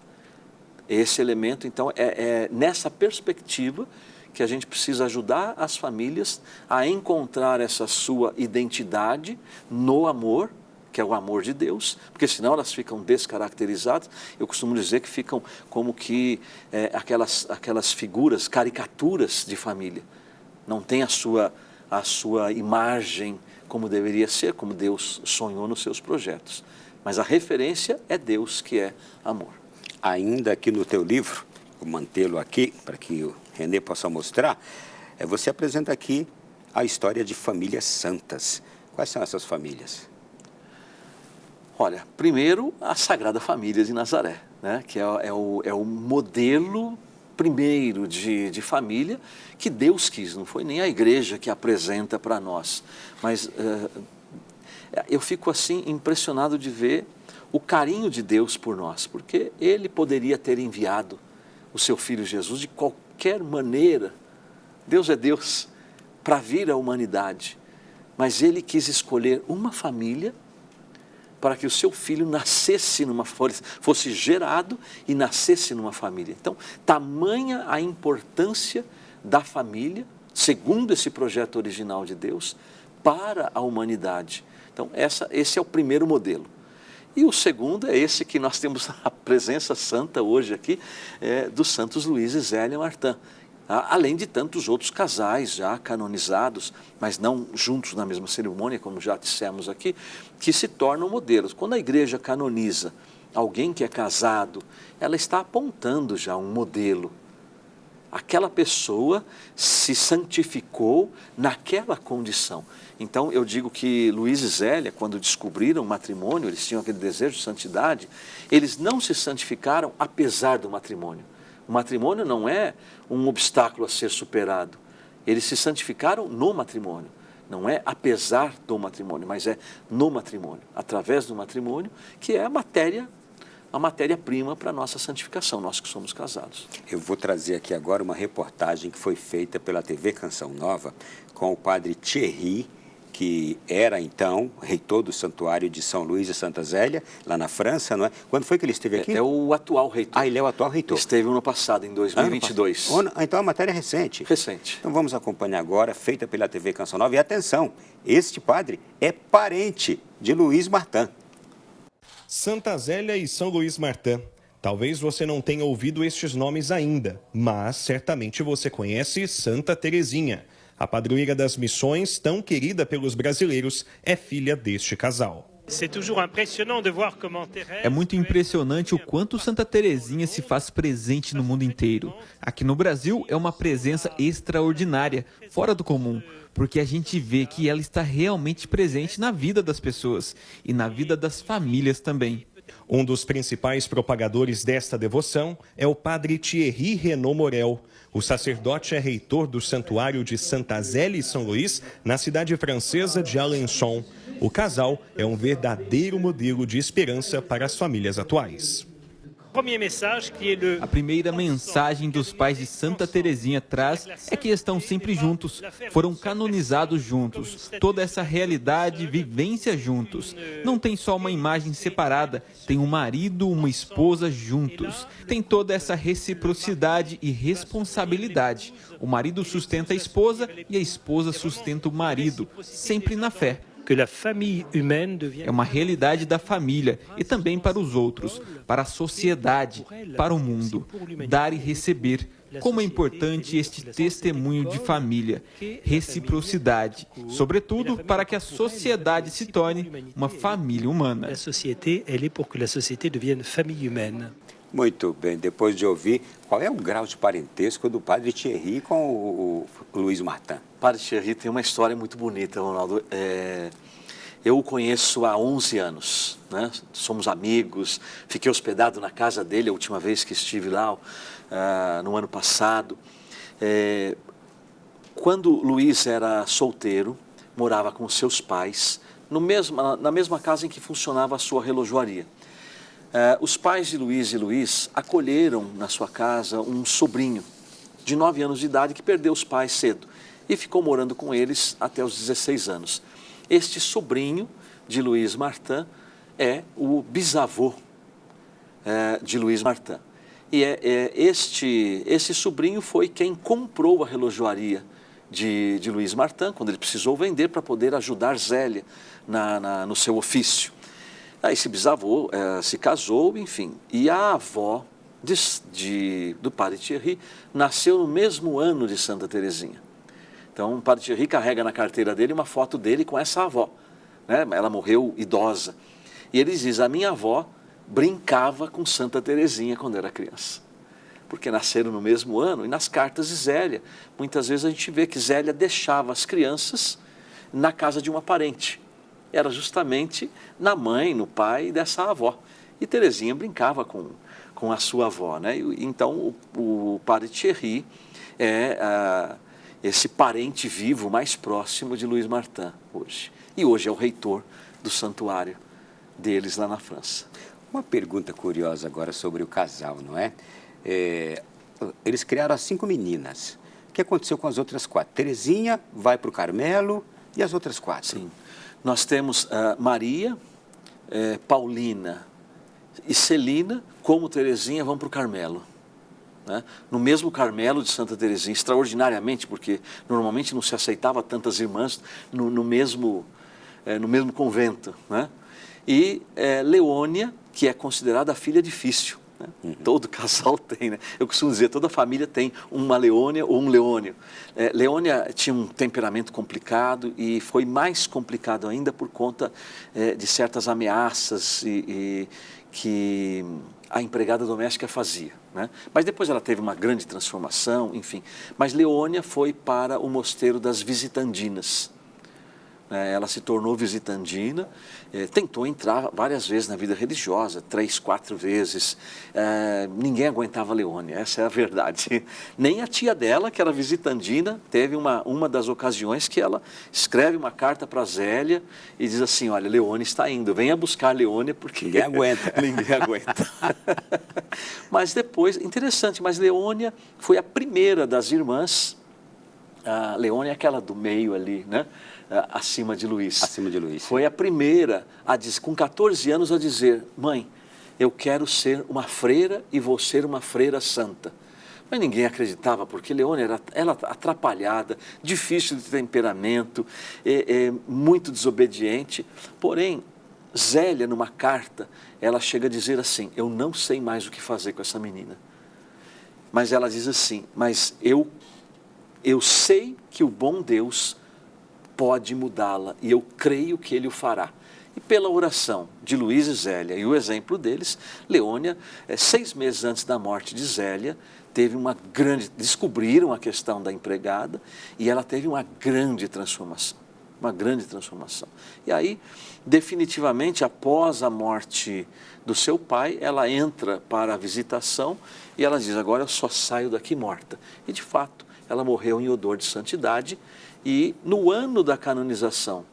Esse elemento, então, é nessa perspectiva que a gente precisa ajudar as famílias a encontrar essa sua identidade no amor, que é o amor de Deus, porque senão elas ficam descaracterizadas. Eu costumo dizer que ficam como que aquelas figuras, caricaturas de família. Não tem a sua imagem como deveria ser, como Deus sonhou nos seus projetos. Mas a referência é Deus, que é amor. Ainda aqui no teu livro, vou mantê-lo aqui para que o René possa mostrar, você apresenta aqui a história de famílias santas. Quais são essas famílias? Olha, primeiro a Sagrada Família de Nazaré, né? Que é o modelo primeiro de família que Deus quis, não foi nem a igreja que apresenta para nós. Mas eu fico assim impressionado de ver o carinho de Deus por nós, porque Ele poderia ter enviado o seu Filho Jesus de qualquer maneira. Deus é Deus, para vir à humanidade. Mas Ele quis escolher uma família para que o seu filho nascesse fosse gerado e nascesse numa família. Então, tamanha a importância da família, segundo esse projeto original de Deus, para a humanidade. Então, esse é o primeiro modelo. E o segundo é esse que nós temos a presença santa hoje aqui, dos santos Luís e Zélia Martin. Além de tantos outros casais já canonizados, mas não juntos na mesma cerimônia, como já dissemos aqui, que se tornam modelos. Quando a igreja canoniza alguém que é casado, ela está apontando já um modelo. Aquela pessoa se santificou naquela condição. Então, eu digo que Luís e Zélia, quando descobriram o matrimônio, eles tinham aquele desejo de santidade, eles não se santificaram apesar do matrimônio. O matrimônio não é um obstáculo a ser superado. Eles se santificaram no matrimônio. Não é apesar do matrimônio, mas é no matrimônio. Através do matrimônio, que é a matéria a matéria-prima para a nossa santificação, nós que somos casados. Eu vou trazer aqui agora uma reportagem que foi feita pela TV Canção Nova com o padre Thierry, que era, então, reitor do Santuário de São Luís e Santa Zélia, lá na França, não é? Quando foi que ele esteve aqui? É o atual reitor. Ah, ele é o atual reitor. Esteve no passado, em 2022. Então, a matéria é recente. Recente. Então, vamos acompanhar agora, feita pela TV Canção Nova. E atenção, este padre é parente de Luiz Martin. Santa Zélia e São Luís Martin. Talvez você não tenha ouvido estes nomes ainda, mas certamente você conhece Santa Teresinha. A padroeira das missões, tão querida pelos brasileiros, é filha deste casal. É muito impressionante o quanto Santa Teresinha se faz presente no mundo inteiro. Aqui no Brasil é uma presença extraordinária, fora do comum, porque a gente vê que ela está realmente presente na vida das pessoas e na vida das famílias também. Um dos principais propagadores desta devoção é o padre Thierry Renaud Morel. O sacerdote é reitor do Santuário de Santa Zélia e São Luís, na cidade francesa de Alençon. O casal é um verdadeiro modelo de esperança para as famílias atuais. A primeira mensagem dos pais de Santa Teresinha traz é que estão sempre juntos, foram canonizados juntos, toda essa realidade, vivência juntos. Não tem só uma imagem separada, tem um marido, uma esposa juntos. Tem toda essa reciprocidade e responsabilidade. O marido sustenta a esposa e a esposa sustenta o marido, sempre na fé. É uma realidade da família e também para os outros, para a sociedade, para o mundo. Dar e receber. Como é importante este testemunho de família, reciprocidade, sobretudo para que a sociedade se torne uma família humana. Muito bem, depois de ouvir, qual é o grau de parentesco do padre Thierry com o Luiz Martin? O padre Thierry tem uma história muito bonita, Ronaldo. Eu o conheço há 11 anos, né? Somos amigos, fiquei hospedado na casa dele a última vez que estive lá, no ano passado. Quando Luiz era solteiro, morava com seus pais, na mesma casa em que funcionava a sua relojoaria. Os pais de Luiz e Luiz acolheram na sua casa um sobrinho de 9 anos de idade que perdeu os pais cedo e ficou morando com eles até os 16 anos. Este sobrinho de Luiz Martin é o bisavô de Luiz Martin. E esse sobrinho foi quem comprou a relojoaria de Luiz Martin, quando ele precisou vender para poder ajudar Zélia no seu ofício. Esse bisavô se casou, enfim, e a avó do padre Thierry nasceu no mesmo ano de Santa Teresinha. Então, o padre Thierry carrega na carteira dele uma foto dele com essa avó, né? Ela morreu idosa. E ele diz, a minha avó brincava com Santa Teresinha quando era criança. Porque nasceram no mesmo ano, e nas cartas de Zélia, muitas vezes a gente vê que Zélia deixava as crianças na casa de uma parente. Era justamente na mãe, no pai dessa avó. E Teresinha brincava com a sua avó, né? Então, o padre Thierry é esse parente vivo mais próximo de Luiz Martin hoje. E hoje é o reitor do santuário deles lá na França. Uma pergunta curiosa agora sobre o casal, não é? Eles criaram as 5 meninas. O que aconteceu com as outras 4? Teresinha vai para o Carmelo e as outras 4? Sim. Nós temos Maria, Paulina e Celina, como Teresinha, vão para o Carmelo. Né? No mesmo Carmelo de Santa Teresinha, extraordinariamente, porque normalmente não se aceitava tantas irmãs no mesmo convento. Né? E Leônia, que é considerada a filha difícil. Né? Todo casal tem, né? Eu costumo dizer, toda família tem uma Leônia ou um Leônio. Leônia tinha um temperamento complicado e foi mais complicado ainda por conta de certas ameaças que a empregada doméstica fazia. Né? Mas depois ela teve uma grande transformação, enfim. Mas Leônia foi para o mosteiro das Visitandinas, Ela se tornou visitandina, tentou entrar várias vezes na vida religiosa, 3, 4 vezes. Ninguém aguentava Leônia, essa é a verdade. Nem a tia dela, que era visitandina, teve uma das ocasiões que ela escreve uma carta para Zélia e diz assim, olha, Leônia está indo, venha buscar Leônia porque... Ninguém aguenta. Ninguém aguenta. Mas depois, interessante, mas Leônia foi a primeira das irmãs. A Leônia é aquela do meio ali, né? Acima de Luís. Acima de Luís. Foi a primeira, com 14 anos, a dizer, mãe, eu quero ser uma freira e vou ser uma freira santa. Mas ninguém acreditava, porque Leônia era atrapalhada, difícil de temperamento, muito desobediente. Porém, Zélia, numa carta, ela chega a dizer assim, eu não sei mais o que fazer com essa menina. Mas ela diz assim, mas eu sei que o bom Deus pode mudá-la e eu creio que Ele o fará. E pela oração de Luís e Zélia e o exemplo deles, Leônia, 6 meses antes da morte de Zélia, descobriram a questão da empregada e ela teve uma grande transformação. E aí, definitivamente, após a morte do seu pai, ela entra para a visitação e ela diz, agora eu só saio daqui morta. E de fato, ela morreu em odor de santidade e no ano da canonização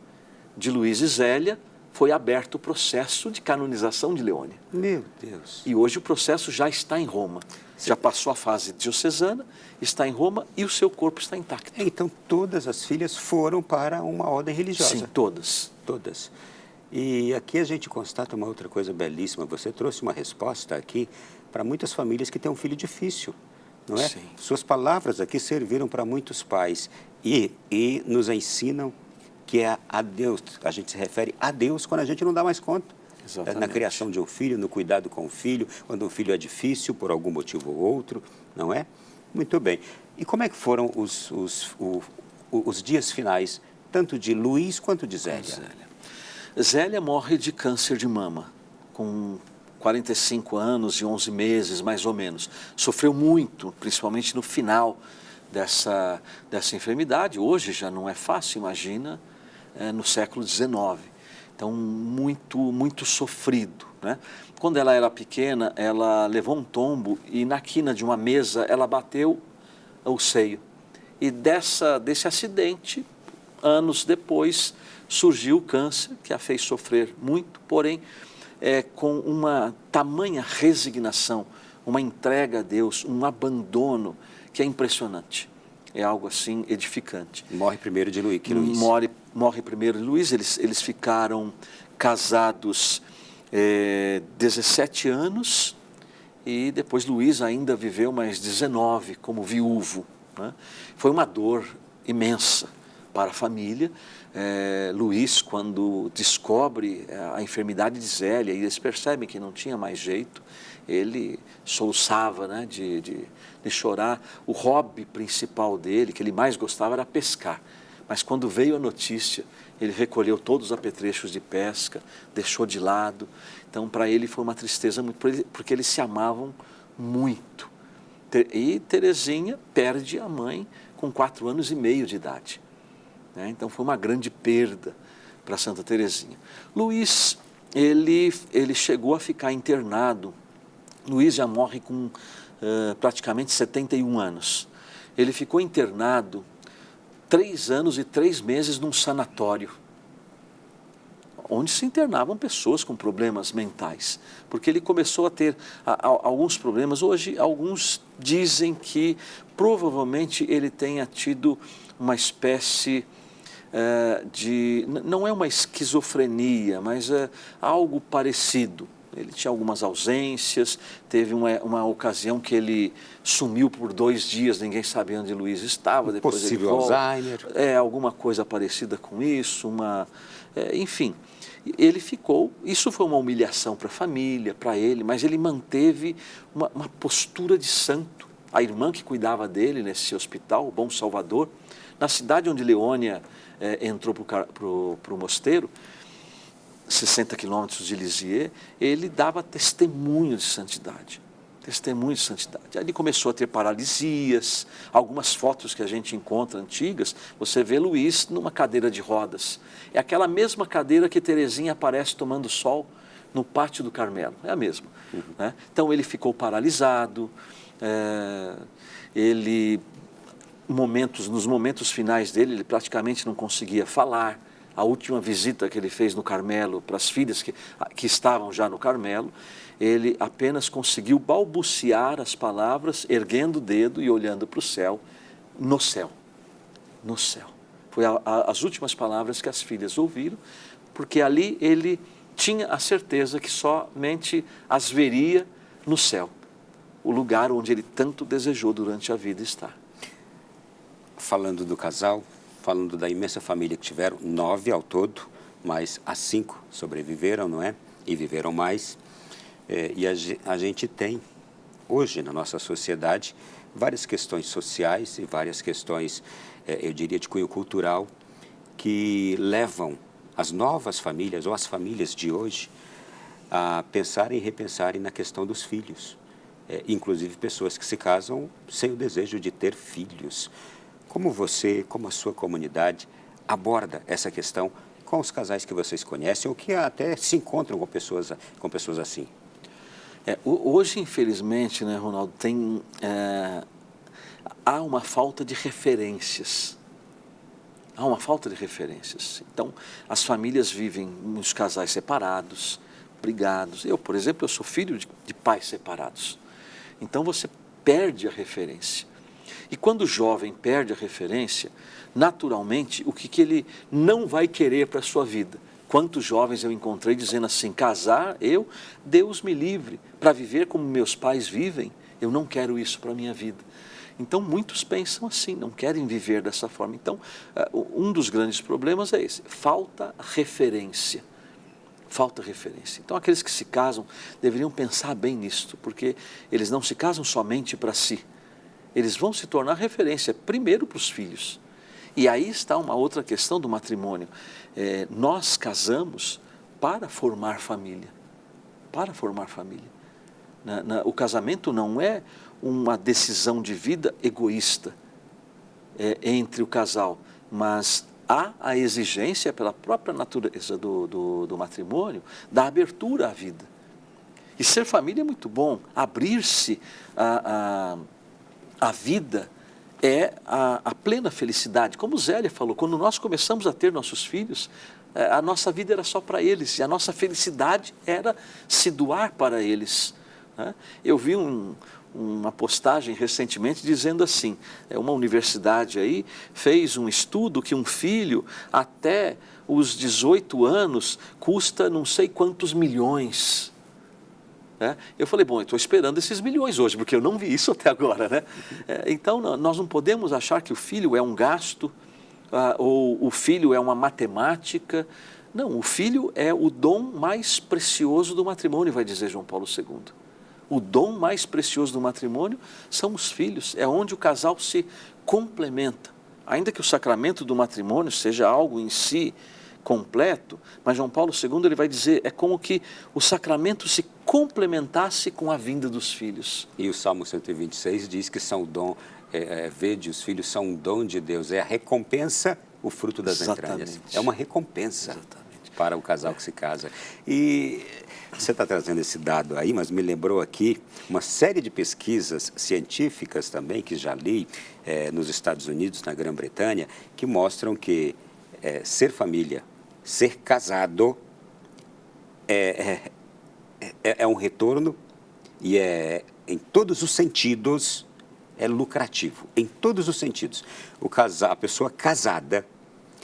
de Luís e Zélia, foi aberto o processo de canonização de Leônia. Meu Deus. E hoje o processo já está em Roma. Já passou a fase diocesana, está em Roma e o seu corpo está intacto. Então, todas as filhas foram para uma ordem religiosa? Sim, todas. Todas. E aqui a gente constata uma outra coisa belíssima. Você trouxe uma resposta aqui para muitas famílias que têm um filho difícil, não é? Sim. Suas palavras aqui serviram para muitos pais e nos ensinam que é a Deus, a gente se refere a Deus quando a gente não dá mais conta. Exatamente. Na criação de um filho, no cuidado com o filho, quando um filho é difícil por algum motivo ou outro, não é? Muito bem. E como é que foram os dias finais, tanto de Luís quanto de Zélia? Zélia morre de câncer de mama, com 45 anos e 11 meses, mais ou menos. Sofreu muito, principalmente no final dessa enfermidade. Hoje já não é fácil, imagina, no século XIX. Então, muito sofrido, né? Quando ela era pequena, ela levou um tombo e na quina de uma mesa ela bateu o seio. E desse acidente, anos depois, surgiu o câncer, que a fez sofrer muito, porém, com uma tamanha resignação, uma entrega a Deus, um abandono, que é impressionante. É algo assim edificante. Morre primeiro de Luís. Morre primeiro de Luís, eles ficaram casados 17 anos e depois Luís ainda viveu mais 19 como viúvo, né? Foi uma dor imensa para a família. Luís, quando descobre a enfermidade de Zélia e eles percebem que não tinha mais jeito, ele soluçava, né, de chorar. O hobby principal dele, que ele mais gostava, era pescar. Mas quando veio a notícia, ele recolheu todos os apetrechos de pesca, deixou de lado. Então, para ele foi uma tristeza muito, porque eles se amavam muito. E Terezinha perde a mãe com 4 anos e meio de idade, né? Então, foi uma grande perda para Santa Terezinha. Luís, ele chegou a ficar internado. Luís já morre com praticamente 71 anos. Ele ficou internado 3 anos e 3 meses num sanatório, onde se internavam pessoas com problemas mentais, porque ele começou a ter alguns problemas. Hoje, alguns dizem que provavelmente ele tenha tido uma espécie não é uma esquizofrenia, mas algo parecido. Ele tinha algumas ausências, teve uma ocasião que ele sumiu por 2 dias, ninguém sabia onde Luís estava. Depois possível ele volta. Alzheimer. Alguma coisa parecida com isso, enfim. Ele ficou, isso foi uma humilhação para a família, para ele, mas ele manteve uma postura de santo. A irmã que cuidava dele nesse hospital, o Bom Salvador, na cidade onde Leônia entrou para o mosteiro, 60 quilômetros de Lisieux, ele dava testemunho de santidade. Testemunho de santidade. Aí ele começou a ter paralisias, algumas fotos que a gente encontra antigas, você vê Luís numa cadeira de rodas. É aquela mesma cadeira que Terezinha aparece tomando sol no pátio do Carmelo, é a mesma. Né? Então ele ficou paralisado, nos momentos finais dele, ele praticamente não conseguia falar. A última visita que ele fez no Carmelo para as filhas que estavam já no Carmelo, ele apenas conseguiu balbuciar as palavras, erguendo o dedo e olhando para o céu, no céu, no céu. Foi as últimas palavras que as filhas ouviram, porque ali ele tinha a certeza que somente as veria no céu, o lugar onde ele tanto desejou durante a vida estar. Falando do casal, falando da imensa família que tiveram, 9 ao todo, mas as 5 sobreviveram, não é? E viveram mais. E a gente tem, hoje, na nossa sociedade, várias questões sociais e várias questões, eu diria, de cunho cultural, que levam as novas famílias ou as famílias de hoje a pensarem e repensarem na questão dos filhos. Inclusive pessoas que se casam sem o desejo de ter filhos. Como você, como a sua comunidade, aborda essa questão com os casais que vocês conhecem ou que até se encontram com pessoas assim? Hoje, infelizmente, né, Ronaldo, há uma falta de referências. Há uma falta de referências. Então, as famílias vivem, muitos casais separados, brigados. Eu, por exemplo, eu sou filho de pais separados. Então, você perde a referência. E quando o jovem perde a referência, naturalmente, o que ele não vai querer para a sua vida? Quantos jovens eu encontrei dizendo assim, casar, Deus me livre, para viver como meus pais vivem, eu não quero isso para a minha vida. Então, muitos pensam assim, não querem viver dessa forma. Então, um dos grandes problemas é esse, falta referência. Falta referência. Então, aqueles que se casam deveriam pensar bem nisto, porque eles não se casam somente para si. Eles vão se tornar referência primeiro para os filhos. E aí está uma outra questão do matrimônio. Nós casamos para formar família. Para formar família. O casamento não é uma decisão de vida egoísta entre o casal, mas há a exigência pela própria natureza do matrimônio da abertura à vida. E ser família é muito bom. Abrir-se a vida é a plena felicidade. Como Zélia falou, quando nós começamos a ter nossos filhos, a nossa vida era só para eles, e a nossa felicidade era se doar para eles. Eu vi uma postagem recentemente dizendo assim, uma universidade aí fez um estudo que um filho até os 18 anos custa não sei quantos milhões. Eu falei, bom, eu estou esperando esses milhões hoje, porque eu não vi isso até agora, né? Então, nós não podemos achar que o filho é um gasto, ou o filho é uma matemática. Não, o filho é o dom mais precioso do matrimônio, vai dizer João Paulo II. O dom mais precioso do matrimônio são os filhos, é onde o casal se complementa. Ainda que o sacramento do matrimônio seja algo em si completo, mas João Paulo II ele vai dizer, é como que o sacramento se complementasse com a vinda dos filhos. E o Salmo 126 diz que são o dom, vede, os filhos são um dom de Deus, é a recompensa, o fruto das entranhas. É uma recompensa para o casal que se casa. E você está trazendo esse dado aí, mas me lembrou aqui uma série de pesquisas científicas também, que já li nos Estados Unidos, na Grã-Bretanha, que mostram que ser família, ser casado é um retorno e em todos os sentidos, é lucrativo. Em todos os sentidos. A pessoa casada,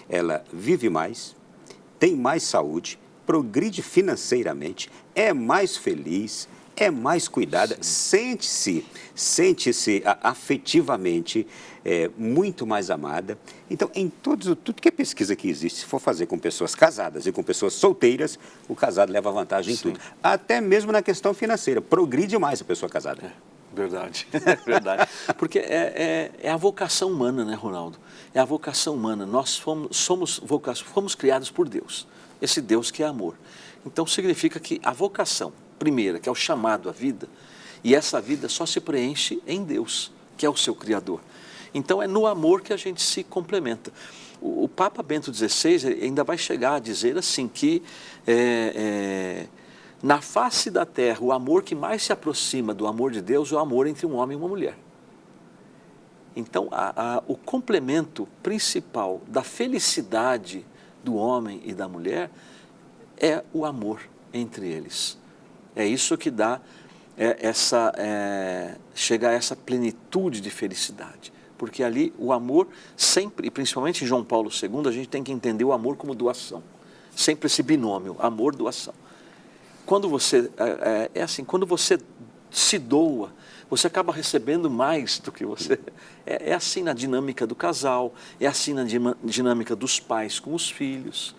ela vive mais, tem mais saúde, progride financeiramente, é mais feliz, é mais cuidada, sente-se afetivamente muito mais amada. Então, em tudo que é pesquisa que existe, se for fazer com pessoas casadas e com pessoas solteiras, o casado leva vantagem em tudo. Até mesmo na questão financeira, progride mais a pessoa casada. Verdade, verdade. Porque é a vocação humana, né, Ronaldo? É a vocação humana. Nós fomos criados por Deus, esse Deus que é amor. Então, significa que a vocação primeira, que é o chamado à vida, E essa vida só se preenche em Deus, que é o seu Criador. Então é no amor que a gente se complementa. O Papa Bento XVI ainda vai chegar a dizer assim que na face da terra o amor que mais se aproxima do amor de Deus é o amor entre um homem e uma mulher. Então o complemento principal da felicidade do homem e da mulher é o amor entre eles. É isso que dá chega a essa plenitude de felicidade. Porque ali o amor sempre, e principalmente em João Paulo II, a gente tem que entender o amor como doação. Sempre esse binômio, amor-doação. Quando você, quando você se doa, você acaba recebendo mais do que você... É assim na dinâmica do casal, é assim na dinâmica dos pais com os filhos,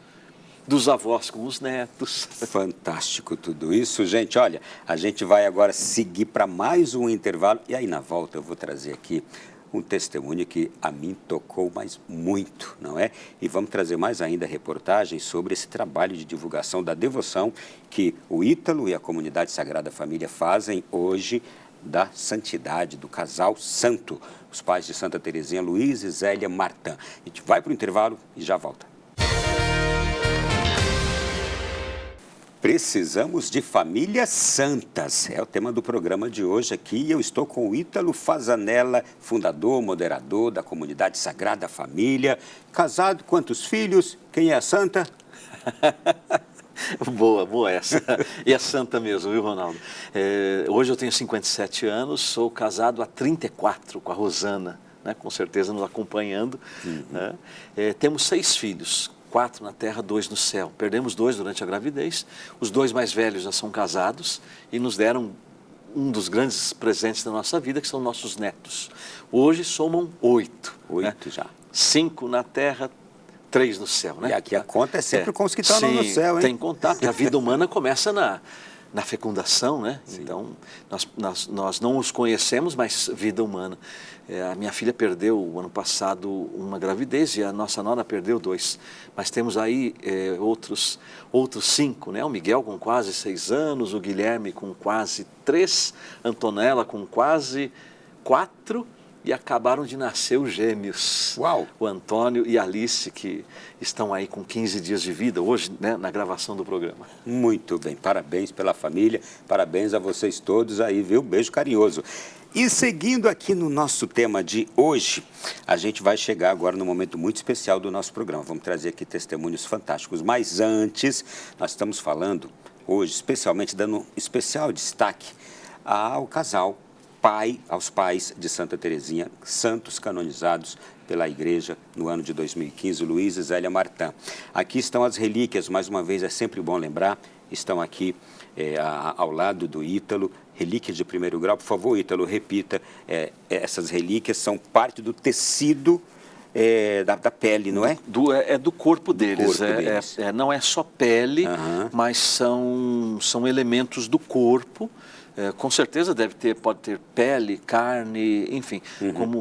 dos avós com os netos. Fantástico tudo isso, gente. Olha, a gente vai agora seguir para mais um intervalo e aí na volta eu vou trazer aqui um testemunho que a mim tocou, mas muito, não é? E vamos trazer mais ainda reportagens sobre esse trabalho de divulgação da devoção que o Ítalo e a comunidade Sagrada Família fazem hoje da santidade do casal santo, os pais de Santa Terezinha, Luiz e Zélia Martin. A gente vai para o intervalo e já volta. Precisamos de famílias santas, é o tema do programa de hoje aqui. Eu estou com o Ítalo Fasanella, fundador, moderador da comunidade Sagrada Família. Casado, quantos filhos? Quem é a santa? Boa essa. E é santa mesmo, viu, Ronaldo? Hoje eu tenho 57 anos, sou casado há 34 com a Rosana, né? Com certeza nos acompanhando. Né? Temos 6 filhos. 4 na terra, 2 no céu. Perdemos 2 durante a gravidez. Os 2 mais velhos já são casados e nos deram um dos grandes presentes da nossa vida, que são nossos netos. Hoje somam 8. 8 né? já. 5 na terra, 3 no céu. Né? E aqui a conta é sempre com os que estão no céu, hein? Tem que contar, porque a vida humana começa na fecundação, né? Sim. Então, nós não os conhecemos, mas vida humana. A minha filha perdeu, o ano passado, uma gravidez e a nossa nora perdeu 2. Mas temos aí outros 5, né? O Miguel com quase 6 anos, o Guilherme com quase 3, Antonella com quase 4 e acabaram de nascer os gêmeos. Uau! O Antônio e a Alice, que estão aí com 15 dias de vida hoje, né, na gravação do programa. Muito bem, parabéns pela família, parabéns a vocês todos aí, viu? Beijo carinhoso. E seguindo aqui no nosso tema de hoje, a gente vai chegar agora num momento muito especial do nosso programa. Vamos trazer aqui testemunhos fantásticos, mas antes, nós estamos falando hoje, especialmente dando um especial destaque ao casal, aos pais de Santa Terezinha, santos canonizados pela Igreja no ano de 2015, Luiz e Zélia Martin. Aqui estão as relíquias, mais uma vez é sempre bom lembrar, estão aqui ao lado do Ítalo, relíquias de primeiro grau. Por favor, Ítalo, repita, essas relíquias são parte do tecido da pele, não é? É do corpo deles. Não é só pele, mas são elementos do corpo. Com certeza pode ter pele, carne, enfim,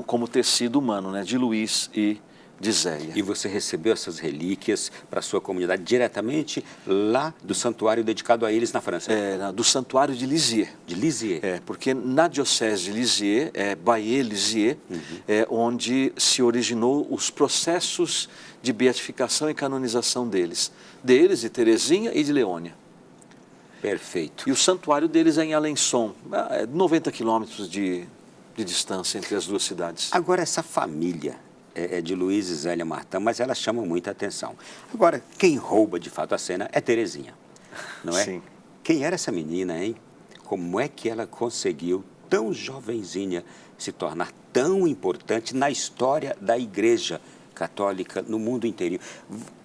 como tecido humano, né? De Luiz e de Zélia. E você recebeu essas relíquias para a sua comunidade diretamente lá do santuário dedicado a eles na França? Do santuário de Lisieux. De Lisieux? Porque na diocese de Lisieux, Bailly-Lisieux, onde se originou os processos de beatificação e canonização deles de Terezinha e de Leônia. Perfeito. E o santuário deles é em Alençon, 90 quilômetros de distância entre as duas cidades. Agora, essa família é de Luiz e Zélia Martin, mas ela chama muita atenção. Agora, quem rouba de fato a cena é Terezinha, não é? Sim. Quem era essa menina, hein? Como é que ela conseguiu, tão jovenzinha, se tornar tão importante na história da Igreja Católica no mundo inteiro?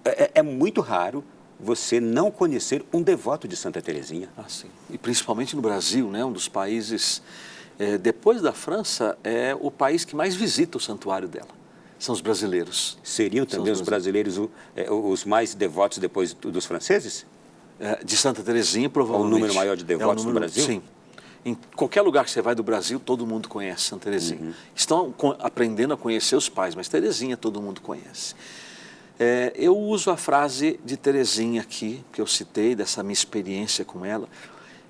É muito raro você não conhecer um devoto de Santa Terezinha. Sim. E principalmente no Brasil, né? Um dos países, depois da França, é o país que mais visita o santuário dela. São os brasileiros. Seriam também os brasileiros os mais devotos depois dos franceses? De Santa Terezinha, provavelmente. O número maior de devotos no Brasil? Sim. Em qualquer lugar que você vai do Brasil, todo mundo conhece Santa Terezinha. Estão aprendendo a conhecer os pais, mas Terezinha todo mundo conhece. Eu uso a frase de Terezinha aqui, que eu citei, dessa minha experiência com ela,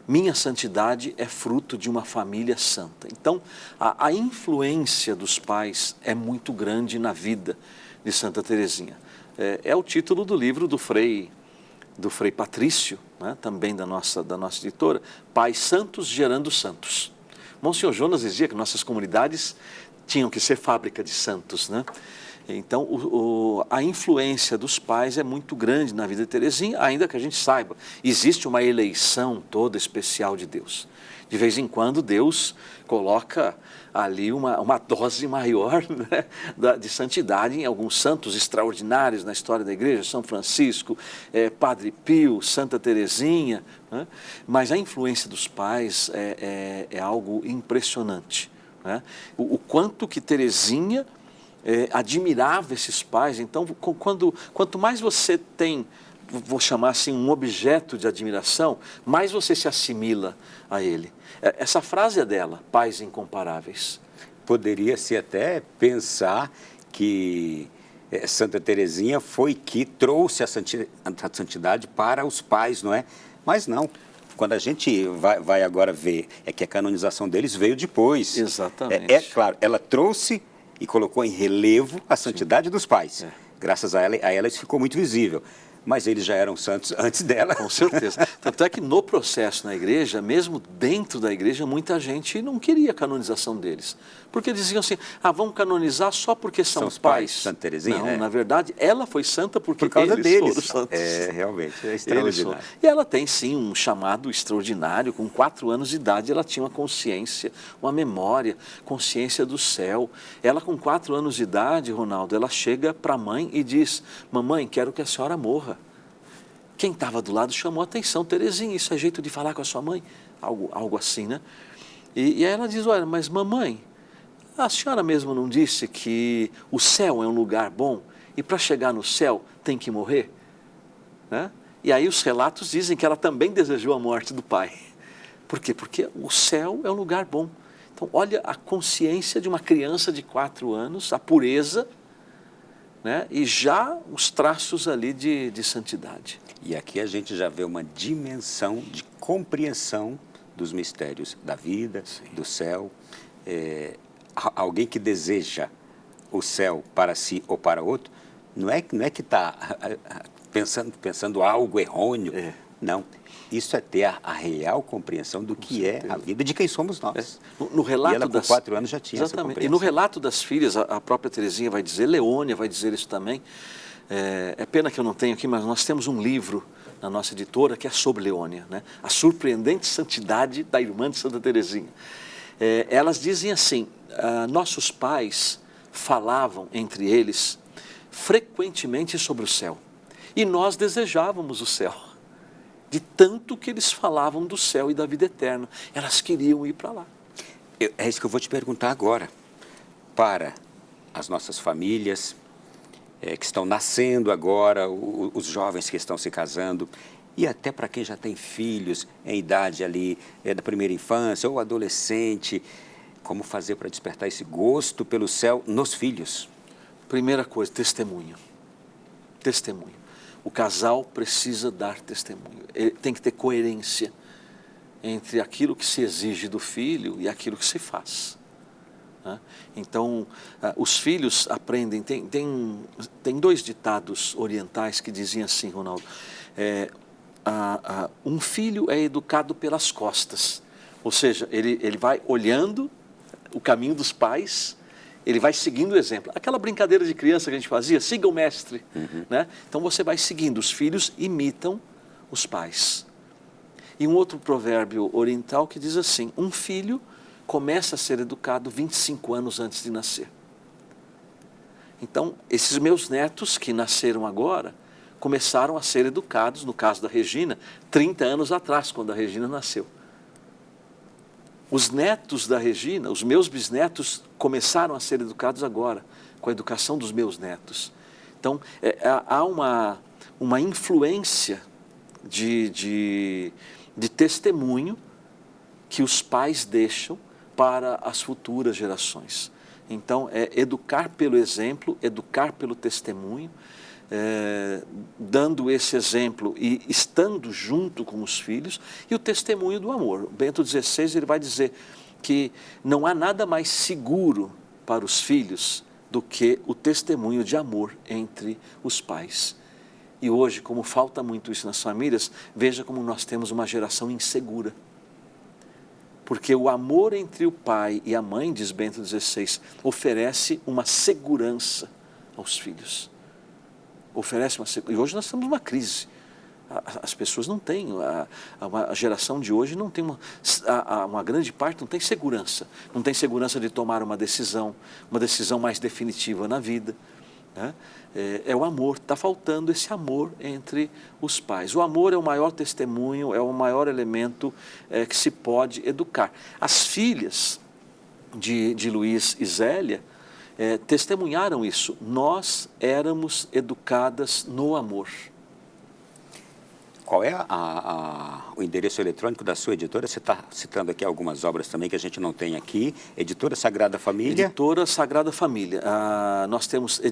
minha santidade é fruto de uma família santa. Então, a influência dos pais é muito grande na vida de Santa Teresinha. É o título do livro do Frei Patrício, né, também da nossa editora, Pais Santos Gerando Santos. Monsenhor Jonas dizia que nossas comunidades tinham que ser fábrica de santos, né? Então, a influência dos pais é muito grande na vida de Teresinha, ainda que a gente saiba, existe uma eleição toda especial de Deus. De vez em quando, Deus coloca ali uma dose maior, né, de santidade em alguns santos extraordinários na história da igreja, São Francisco, Padre Pio, Santa Teresinha, né? Mas a influência dos pais é algo impressionante, né? O quanto que Teresinha admirava esses pais. Então, quanto mais você tem, vou chamar assim, um objeto de admiração, mais você se assimila a ele. Essa frase é dela, pais incomparáveis. Poderia-se até pensar que Santa Teresinha foi que trouxe a santidade para os pais, não é? Mas não. Quando a gente vai agora ver, é que a canonização deles veio depois. Exatamente. É claro, ela trouxe e colocou em relevo a santidade dos pais. Graças a ela isso ficou muito visível. Mas eles já eram santos antes dela. Com certeza. Tanto é que no processo na igreja, mesmo dentro da igreja, muita gente não queria a canonização deles. Porque diziam assim, vamos canonizar só porque são os pais. Santa Teresinha? Não, na verdade, ela foi santa por causa deles. Foram santos. Realmente, é extraordinário. E ela tem, sim, um chamado extraordinário. Com 4 anos de idade, ela tinha uma consciência, uma memória, consciência do céu. Ela, com 4 anos de idade, Ronaldo, ela chega para a mãe e diz, mamãe, quero que a senhora morra. Quem estava do lado chamou a atenção, Teresinha, isso é jeito de falar com a sua mãe? Algo assim, né? E aí ela diz, olha, mas mamãe, a senhora mesmo não disse que o céu é um lugar bom e para chegar no céu tem que morrer? Né? E aí os relatos dizem que ela também desejou a morte do pai. Por quê? Porque o céu é um lugar bom. Então, olha a consciência de uma criança de 4 anos, a pureza, né? E já os traços ali de santidade. E aqui a gente já vê uma dimensão de compreensão dos mistérios da vida, sim, do céu. Alguém que deseja o céu para si ou para outro, não é que está pensando algo errôneo. Não. Isso é ter a real compreensão do que é a vida, de quem somos nós. No relato e ela, com 4 anos, já tinha essa compreensão. E no relato das filhas, a própria Teresinha vai dizer, Leônia vai dizer isso também. É pena que eu não tenho aqui, mas nós temos um livro na nossa editora que é sobre Leônia, né? A surpreendente santidade da irmã de Santa Teresinha. Elas dizem assim, nossos pais falavam entre eles frequentemente sobre o céu. E nós desejávamos o céu. De tanto que eles falavam do céu e da vida eterna. Elas queriam ir para lá. É isso que eu vou te perguntar agora. Para as nossas famílias que estão nascendo agora, os jovens que estão se casando, e até para quem já tem filhos em idade ali da primeira infância ou adolescente, como fazer para despertar esse gosto pelo céu nos filhos? Primeira coisa, testemunho. Testemunho. O casal precisa dar testemunho. Ele tem que ter coerência entre aquilo que se exige do filho e aquilo que se faz. Né? Então, os filhos aprendem. Tem 2 ditados orientais que diziam assim, Ronaldo. Um filho é educado pelas costas. Ou seja, ele vai olhando o caminho dos pais, ele vai seguindo o exemplo. Aquela brincadeira de criança que a gente fazia, siga o mestre. Né? Então você vai seguindo, os filhos imitam os pais. E um outro provérbio oriental que diz assim, um filho começa a ser educado 25 anos antes de nascer. Então, esses meus netos que nasceram agora, começaram a ser educados, no caso da Regina, 30 anos atrás, quando a Regina nasceu. Os netos da Regina, os meus bisnetos, começaram a ser educados agora, com a educação dos meus netos. Então, há uma influência de testemunho que os pais deixam para as futuras gerações. Então, educar pelo exemplo, educar pelo testemunho, dando esse exemplo e estando junto com os filhos, e o testemunho do amor. Bento XVI ele vai dizer que não há nada mais seguro para os filhos do que o testemunho de amor entre os pais. E hoje, como falta muito isso nas famílias, veja como nós temos uma geração insegura. Porque o amor entre o pai e a mãe, diz Bento XVI, oferece uma segurança aos filhos. Oferece uma segurança. E hoje nós estamos numa crise. As pessoas não têm, a geração de hoje não tem uma grande parte não tem segurança. Não tem segurança de tomar uma decisão mais definitiva na vida. Né? É o amor, está faltando esse amor entre os pais. O amor é o maior testemunho, é o maior elemento que se pode educar. As filhas de Luiz e Zélia testemunharam isso. Nós éramos educadas no amor. Qual é o endereço eletrônico da sua editora? Você está citando aqui algumas obras também que a gente não tem aqui. Editora Sagrada Família? Editora Sagrada Família. Nós temos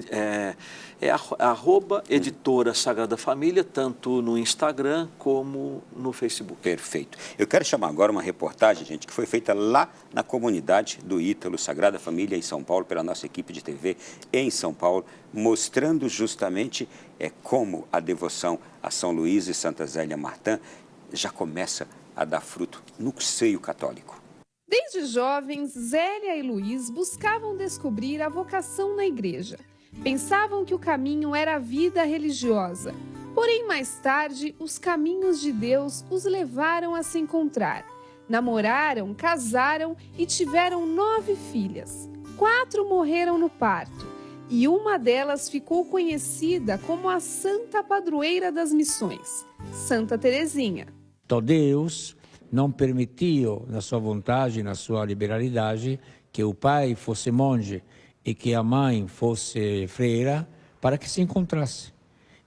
@Editora Sagrada Família, tanto no Instagram como no Facebook. Perfeito. Eu quero chamar agora uma reportagem, gente, que foi feita lá na comunidade do Ítalo Sagrada Família em São Paulo, pela nossa equipe de TV em São Paulo, mostrando justamente como a devoção a São Luís e Santa Zélia Martã já começa a dar fruto no seio católico. Desde jovens, Zélia e Luís buscavam descobrir a vocação na igreja. Pensavam que o caminho era a vida religiosa. Porém, mais tarde, os caminhos de Deus os levaram a se encontrar. Namoraram, casaram e tiveram 9 filhas. 4 morreram no parto. E uma delas ficou conhecida como a Santa Padroeira das Missões, Santa Teresinha. Então Deus não permitiu, na sua vontade, na sua liberalidade, que o pai fosse monge e que a mãe fosse freira, para que se encontrassem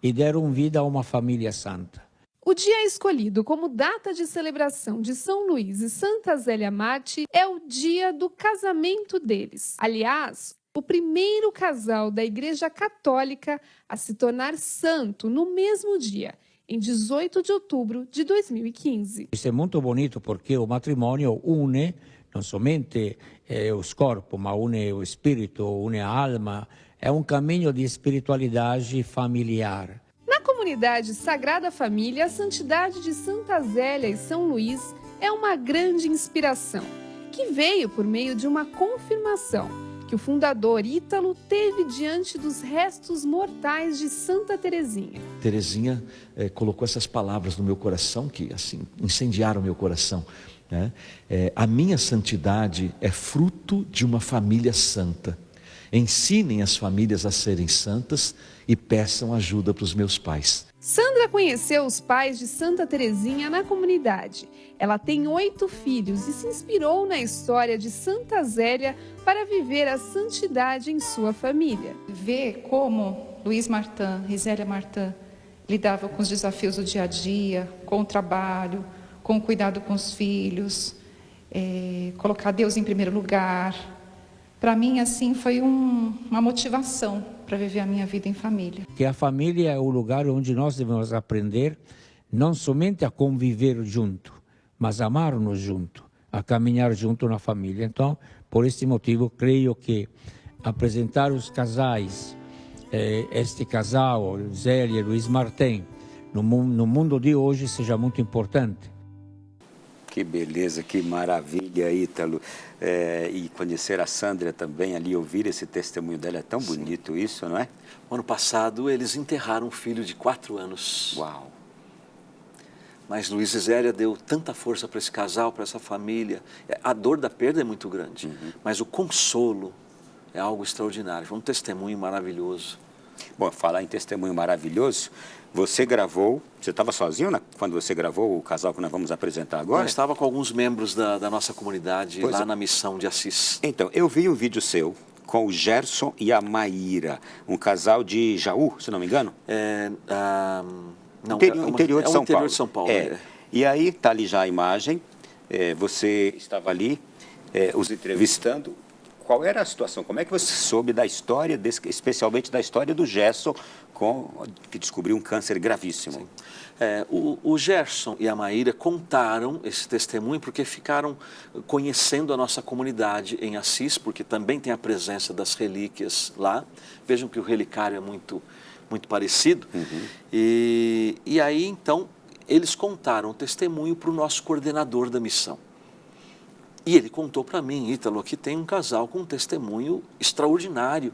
e deram vida a uma família santa. O dia escolhido como data de celebração de São Luís e Santa Zélia Marte é o dia do casamento deles. Aliás, o primeiro casal da Igreja Católica a se tornar santo no mesmo dia, em 18 de outubro de 2015. Isso é muito bonito porque o matrimônio une não somente os corpos, mas une o espírito, une a alma. É um caminho de espiritualidade familiar. Na comunidade Sagrada Família, a santidade de Santa Zélia e São Luís é uma grande inspiração, que veio por meio de uma confirmação que o fundador Ítalo teve diante dos restos mortais de Santa Teresinha. Teresinha colocou essas palavras no meu coração que assim incendiaram meu coração. Né? A minha santidade é fruto de uma família santa. Ensinem as famílias a serem santas e peçam ajuda para os meus pais. Sandra conheceu os pais de Santa Teresinha na comunidade. Ela tem 8 filhos e se inspirou na história de Santa Zélia para viver a santidade em sua família. Ver como Luís Martã e Zélia Martã lidavam com os desafios do dia a dia, com o trabalho, com o cuidado com os filhos, colocar Deus em primeiro lugar. Para mim, assim, foi uma motivação para viver a minha vida em família. Que a família é o lugar onde nós devemos aprender não somente a conviver junto, mas a amar-nos junto, a caminhar junto na família. Então, por este motivo, creio que apresentar os casais, este casal, Zélia e Luís Martã, no mundo de hoje, seja muito importante. Que beleza, que maravilha, Ítalo. E conhecer a Sandra também ali, ouvir esse testemunho dela, é tão bonito isso, não é? Ano passado, eles enterraram um filho de 4 anos. Uau! Mas Luís e Zélia deu tanta força para esse casal, para essa família. A dor da perda é muito grande, mas o consolo é algo extraordinário. Foi um testemunho maravilhoso. Bom, falar em testemunho maravilhoso, você gravou, você estava sozinho quando você gravou o casal que nós vamos apresentar agora? Eu estava com alguns membros da nossa comunidade lá na missão de Assis. Então, eu vi um vídeo seu com o Gerson e a Maíra, um casal de Jaú, se não me engano? Não, interior de São Paulo. Interior de São Paulo. E aí está ali já a imagem, você estava ali os entrevistando. Qual era a situação? Como é que você soube da história, especialmente da história do Gerson que descobriu um câncer gravíssimo. O Gerson e a Maíra contaram esse testemunho porque ficaram conhecendo a nossa comunidade em Assis, porque também tem a presença das relíquias lá. Vejam que o relicário é muito parecido. E aí, então, eles contaram o testemunho para o nosso coordenador da missão. E ele contou para mim, Ítalo, que tem um casal com um testemunho extraordinário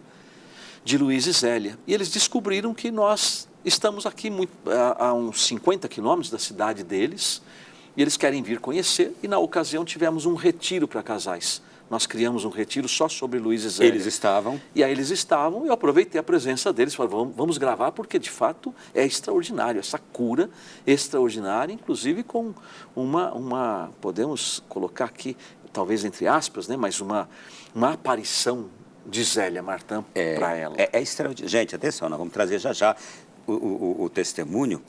de Luiz e Zélia. E eles descobriram que nós estamos aqui a uns 50 quilômetros da cidade deles, e eles querem vir conhecer, e na ocasião tivemos um retiro para casais. Nós criamos um retiro só sobre Luiz e Zélia. Eles estavam? E aí eles estavam, e eu aproveitei a presença deles, falei, vamos gravar, porque de fato é extraordinário, essa cura extraordinária, inclusive com podemos colocar aqui, talvez entre aspas, né, mas uma aparição de Zélia Martã para ela. É extraordinário. Gente, atenção, nós vamos trazer já o testemunho.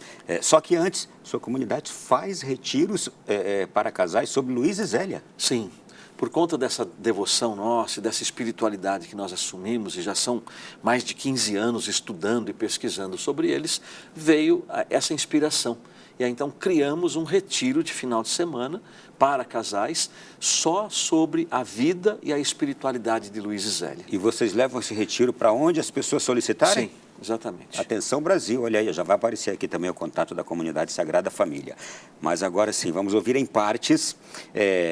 Só que antes, sua comunidade faz retiros para casais sobre Luiz e Zélia. Sim, por conta dessa devoção nossa, dessa espiritualidade que nós assumimos, e já são mais de 15 anos estudando e pesquisando sobre eles, veio essa inspiração. E aí então criamos um retiro de final de semana para casais só sobre a vida e a espiritualidade de Luiz e Zélia. E vocês levam esse retiro para onde as pessoas solicitarem? Sim, exatamente. Atenção Brasil, olha aí, já vai aparecer aqui também o contato da comunidade Sagrada Família. Mas agora sim, vamos ouvir em partes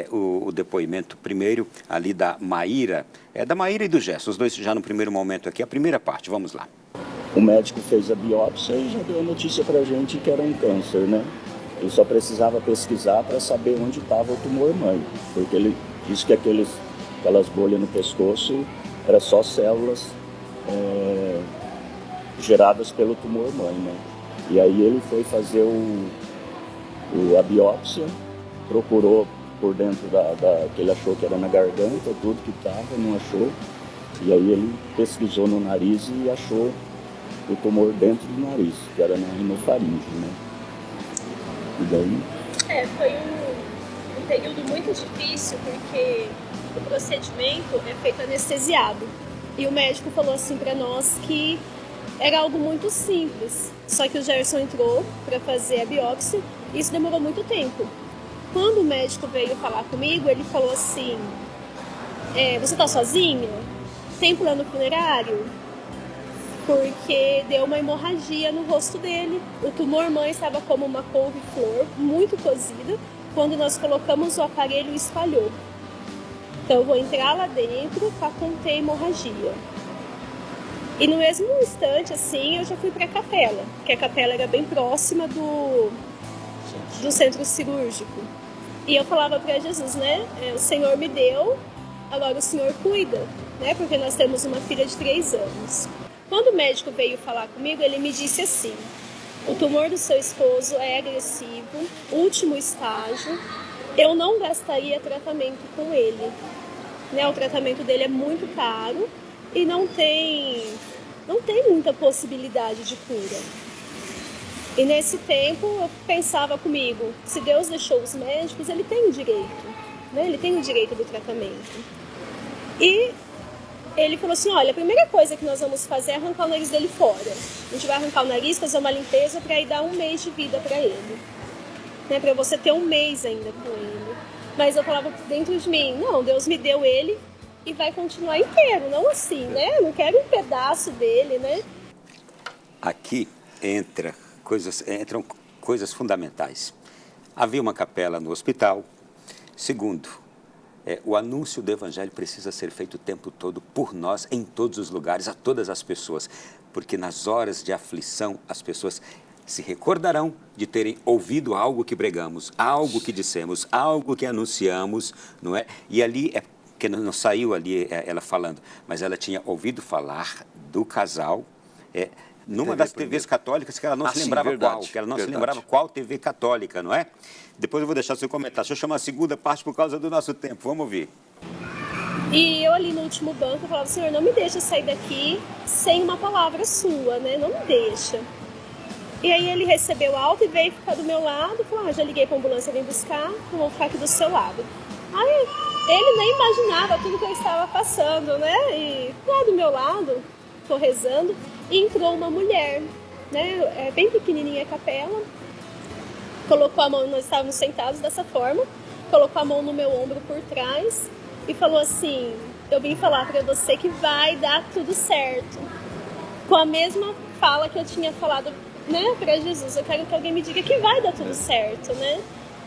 o depoimento primeiro ali da Maíra, da Maíra e do Gerson, os dois já no primeiro momento aqui, a primeira parte, vamos lá. O médico fez a biópsia e já deu a notícia para a gente que era um câncer, né? Ele só precisava pesquisar para saber onde estava o tumor-mãe, porque ele disse que aquelas bolhas no pescoço eram só células geradas pelo tumor-mãe, né? E aí ele foi fazer a biópsia, procurou por dentro que ele achou que era na garganta, tudo que estava, não achou. E aí ele pesquisou no nariz e achou o tumor dentro do nariz, que era na rinofaringe, né? E daí... Foi um período muito difícil, porque o procedimento é feito anestesiado. E o médico falou assim para nós que era algo muito simples. Só que o Gerson entrou para fazer a biópsia e isso demorou muito tempo. Quando o médico veio falar comigo, ele falou assim, você tá sozinha? Tem plano funerário? Porque deu uma hemorragia no rosto dele. O tumor-mãe estava como uma couve-flor, muito cozida. Quando nós colocamos o aparelho, espalhou. Então eu vou entrar lá dentro para conter a hemorragia. E no mesmo instante, assim, eu já fui para a capela, que a capela era bem próxima do centro cirúrgico. E eu falava para Jesus, né? O Senhor me deu, agora o Senhor cuida, né? Porque nós temos uma filha de 3 anos. Quando o médico veio falar comigo, ele me disse assim, o tumor do seu esposo é agressivo, último estágio, eu não gastaria tratamento com ele. Né? O tratamento dele é muito caro e não tem muita possibilidade de cura. E nesse tempo eu pensava comigo, se Deus deixou os médicos, ele tem o direito, né? Ele tem o direito do tratamento. E ele falou assim, olha, a primeira coisa que nós vamos fazer é arrancar o nariz dele fora. A gente vai arrancar o nariz, fazer uma limpeza para ir dar 1 mês de vida para ele. Né? Para você ter 1 mês ainda com ele. Mas eu falava dentro de mim, não, Deus me deu ele e vai continuar inteiro, não assim, né? Eu não quero um pedaço dele, né? Aqui entram coisas fundamentais. Havia uma capela no hospital. Segundo, o anúncio do Evangelho precisa ser feito o tempo todo por nós, em todos os lugares, a todas as pessoas. Porque nas horas de aflição, as pessoas se recordarão de terem ouvido algo que pregamos, algo que dissemos, algo que anunciamos, não é? E ali, porque não saiu ali ela falando, mas ela tinha ouvido falar do casal, numa das TVs católicas que ela não se lembrava qual, que ela não se lembrava qual TV católica, não é? Depois eu vou deixar seu comentário. Deixa eu chamar a segunda parte por causa do nosso tempo. Vamos ouvir. E eu ali no último banco, eu falava, Senhor, não me deixa sair daqui sem uma palavra sua, né? Não me deixa. E aí ele recebeu alta e veio ficar do meu lado, falou, já liguei para a ambulância, vem buscar, eu vou ficar aqui do seu lado. Aí ele nem imaginava tudo que eu estava passando, né? E lá do meu lado, tô rezando. e entrou uma mulher, né, bem pequenininha a capela, colocou a mão, nós estávamos sentados dessa forma, colocou a mão no meu ombro por trás e falou assim: eu vim falar para você que vai dar tudo certo. Com a mesma fala que eu tinha falado, né, para Jesus, eu quero que alguém me diga que vai dar tudo certo, né?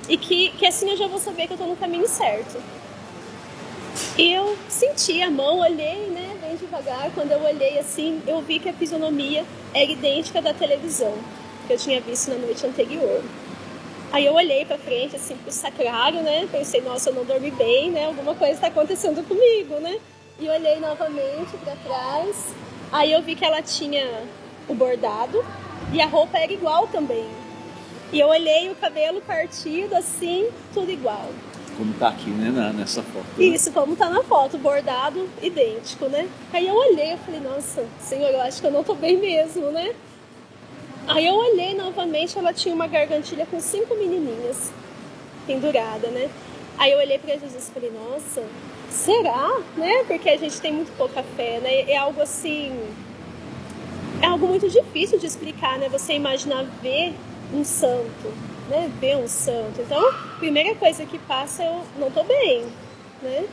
E que assim eu já vou saber que eu estou no caminho certo. E eu senti a mão, olhei, né, bem devagar. Quando eu olhei assim, eu vi que a fisionomia era idêntica da televisão que eu tinha visto na noite anterior. Aí eu olhei pra frente, assim, pro sacrário, né, pensei, nossa, eu não dormi bem, né, alguma coisa está acontecendo comigo, né? E olhei novamente para trás, aí eu vi que ela tinha o bordado e a roupa era igual também. E eu olhei o cabelo partido, assim, tudo igual. Como está aqui, né, nessa foto. Né? Isso, como está na foto, bordado idêntico, né? Aí eu olhei, eu falei, nossa, Senhor, eu acho que eu não estou bem mesmo, né? Aí eu olhei novamente, ela tinha uma gargantilha com 5 menininhas pendurada, né? Aí eu olhei para Jesus e falei, nossa, será? Né? Porque a gente tem muito pouca fé, né? É algo assim, é algo muito difícil de explicar, né? Você imaginar ver um santo, né? Ver um santo. Então, a primeira coisa que passa, eu não tô bem, né?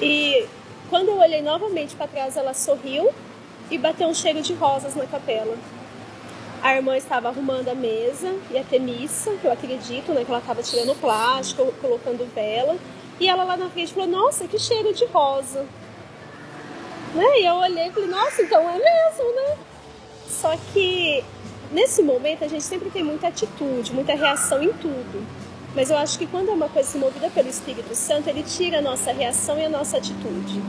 E quando eu olhei novamente para trás, ela sorriu e bateu um cheiro de rosas na capela. A irmã estava arrumando a mesa, ia ter missa, que eu acredito, né? Que ela estava tirando plástico, colocando vela. E ela lá na frente falou, nossa, que cheiro de rosa. Né? E eu olhei e falei, nossa, então é mesmo, né? Só que nesse momento a gente sempre tem muita atitude, muita reação em tudo. Mas eu acho que quando é uma coisa movida pelo Espírito Santo, ele tira a nossa reação e a nossa atitude.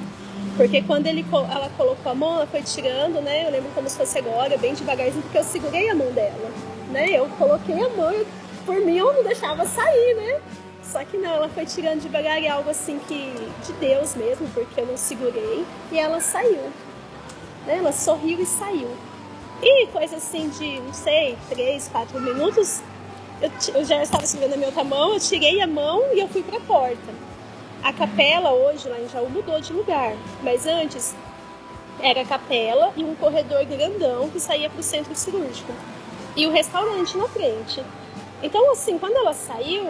Porque quando ela colocou a mão, ela foi tirando, né? Eu lembro como se fosse agora, bem devagarzinho, porque eu segurei a mão dela, né? Eu coloquei a mão e por mim eu não deixava sair, né? Só que não, ela foi tirando devagar e algo assim que de Deus mesmo, porque eu não segurei. E ela saiu, né? Ela sorriu e saiu. E coisa assim de, não sei, 3, 4 minutos, eu já estava segurando a minha outra mão, eu tirei a mão e eu fui para a porta. A capela hoje lá em Jaú mudou de lugar, mas antes era a capela e um corredor grandão que saía para o centro cirúrgico. E o restaurante na frente. Então assim, quando ela saiu,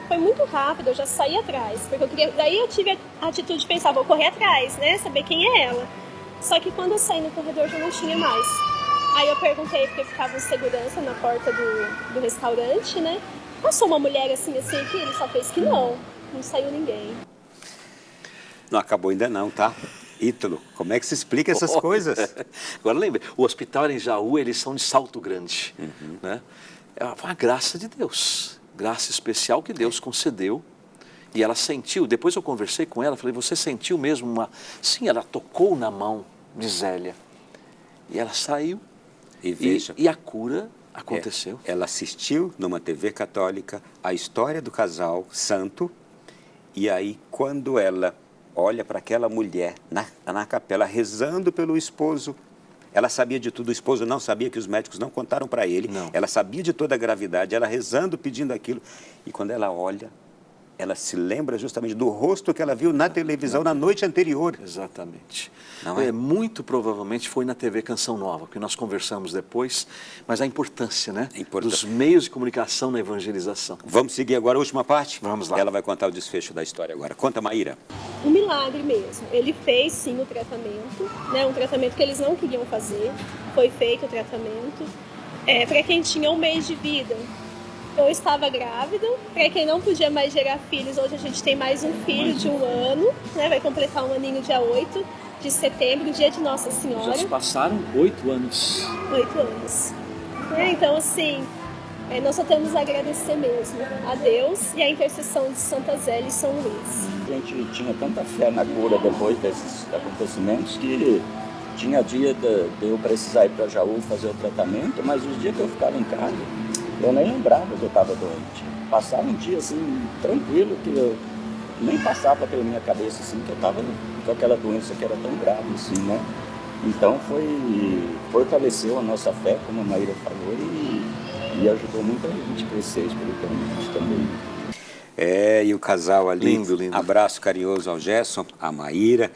foi muito rápido, eu já saí atrás. Porque daí eu tive a atitude de pensar, vou correr atrás, né, saber quem é ela. Só que quando eu saí no corredor já não tinha mais. Aí eu perguntei, porque ficava em segurança na porta do restaurante, né? Passou uma mulher assim, que ele só fez que não saiu ninguém. Não acabou ainda não, tá? Ítalo, como é que se explica essas coisas? Agora lembre, o hospital em Jaú, eles são de Salto Grande, né? É uma graça de Deus, graça especial que Deus concedeu. E ela sentiu, depois eu conversei com ela, falei, você sentiu mesmo uma... Sim, ela tocou na mão de Zélia. E ela saiu e a cura aconteceu. Ela assistiu numa TV católica a história do casal santo. E aí, quando ela olha para aquela mulher na capela rezando pelo esposo, ela sabia de tudo, o esposo não sabia, que os médicos não contaram para ele. Não. Ela sabia de toda a gravidade, ela rezando, pedindo aquilo. E quando ela olha, ela se lembra justamente do rosto que ela viu na televisão na noite anterior. Exatamente. Não é? Muito provavelmente foi na TV Canção Nova, que nós conversamos depois, mas a importância, né? Dos meios de comunicação na evangelização. Vamos seguir agora a última parte? Vamos lá. Ela vai contar o desfecho da história agora. Conta, Maíra. Um milagre mesmo. Ele fez, sim, o tratamento, né? Um tratamento que eles não queriam fazer. Foi feito o tratamento. Para quem tinha 1 mês de vida, eu estava grávida. Para quem não podia mais gerar filhos, hoje a gente tem mais um filho de 1 ano, né? Vai completar 1 aninho dia 8 de setembro, dia de Nossa Senhora. Já se passaram 8 anos. 8 anos. Então, assim, nós só temos a agradecer mesmo a Deus e a intercessão de Santa Zélia e São Luís. A gente tinha tanta fé na cura depois desses acontecimentos que tinha dia de eu precisar ir para Jaú fazer o tratamento, mas os dias que eu ficava em casa, eu nem lembrava que eu estava doente. Passava um dia assim, tranquilo, que eu nem passava pela minha cabeça assim, que eu estava com aquela doença que era tão grave assim, né? Então fortaleceu a nossa fé, como a Maíra falou, e ajudou muita gente a crescer espiritualmente também. E o casal ali, lindo. Abraço carinhoso ao Gerson, à Maíra.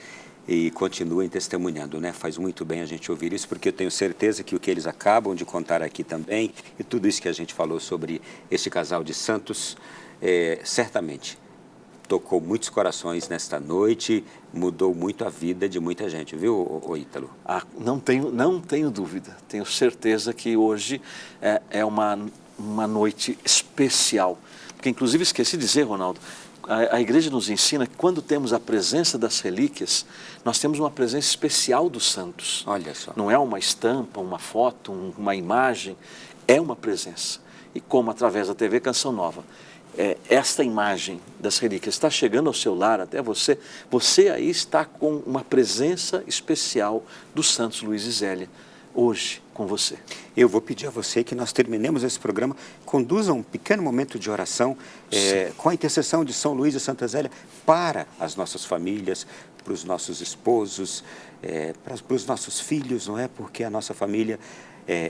e continuem testemunhando, né? Faz muito bem a gente ouvir isso, porque eu tenho certeza que o que eles acabam de contar aqui também, e tudo isso que a gente falou sobre este casal de santos, certamente tocou muitos corações nesta noite, mudou muito a vida de muita gente, viu, Ítalo? Não tenho dúvida. Tenho certeza que hoje é uma noite especial. Porque, inclusive, esqueci de dizer, Ronaldo, a igreja nos ensina que quando temos a presença das relíquias, nós temos uma presença especial dos santos. Olha só. Não é uma estampa, uma foto, uma imagem, é uma presença. E como através da TV Canção Nova, esta imagem das relíquias está chegando ao seu lar, até você aí está com uma presença especial dos santos Luís e Zélia, hoje com você. Eu vou pedir a você que nós terminemos esse programa, conduza um pequeno momento de oração com a intercessão de São Luís e Santa Zélia para as nossas famílias, para os nossos esposos, para os nossos filhos, não é? Porque a nossa família,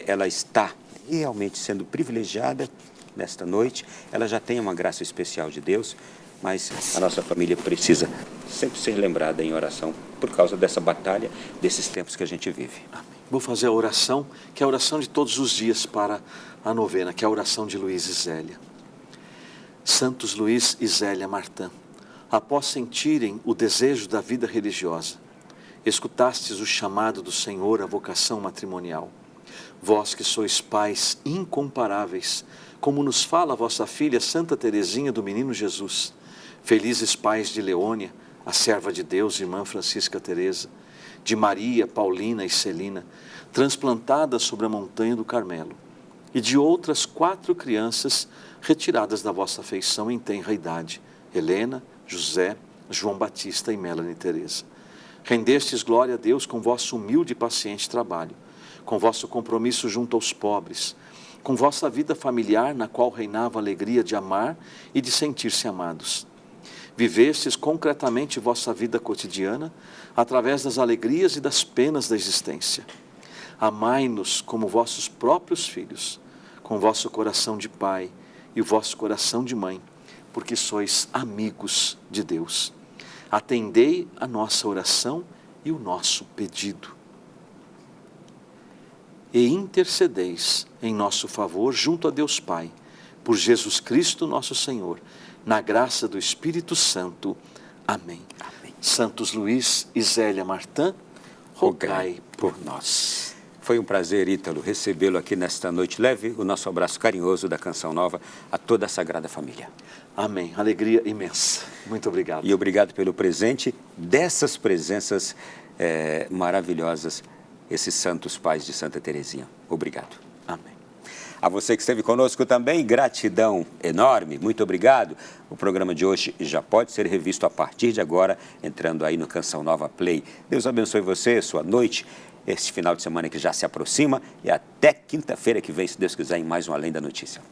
ela está realmente sendo privilegiada nesta noite. Ela já tem uma graça especial de Deus, mas a nossa família precisa sempre ser lembrada em oração por causa dessa batalha, desses tempos que a gente vive. Amém. Vou fazer a oração, que é a oração de todos os dias para a novena, que é a oração de Luís e Zélia. Santos Luís e Zélia Martã, após sentirem o desejo da vida religiosa, escutastes o chamado do Senhor à vocação matrimonial. Vós que sois pais incomparáveis, como nos fala a vossa filha Santa Teresinha do Menino Jesus, felizes pais de Leônia, a serva de Deus, irmã Francisca Teresa, de Maria, Paulina e Celina, transplantadas sobre a montanha do Carmelo, e de outras 4 crianças retiradas da vossa afeição em tenra idade, Helena, José, João Batista e Melanie Teresa. Rendestes glória a Deus com vosso humilde e paciente trabalho, com vosso compromisso junto aos pobres, com vossa vida familiar na qual reinava a alegria de amar e de sentir-se amados. Vivestes concretamente vossa vida cotidiana através das alegrias e das penas da existência. Amai-nos como vossos próprios filhos, com vosso coração de pai e o vosso coração de mãe, porque sois amigos de Deus. Atendei a nossa oração e o nosso pedido. E intercedeis em nosso favor junto a Deus Pai, por Jesus Cristo nosso Senhor, na graça do Espírito Santo. Amém. Amém. Santos Luís e Zélia Martã, rogai por nós. Foi um prazer, Ítalo, recebê-lo aqui nesta noite. Leve o nosso abraço carinhoso da Canção Nova a toda a Sagrada Família. Amém. Alegria imensa. Muito obrigado. E obrigado pelo presente dessas presenças maravilhosas, esses santos pais de Santa Teresinha. Obrigado. Amém. A você que esteve conosco também, gratidão enorme, muito obrigado. O programa de hoje já pode ser revisto a partir de agora, entrando aí no Canção Nova Play. Deus abençoe você, sua noite, este final de semana que já se aproxima, e até quinta-feira que vem, se Deus quiser, em mais um Além da Notícia.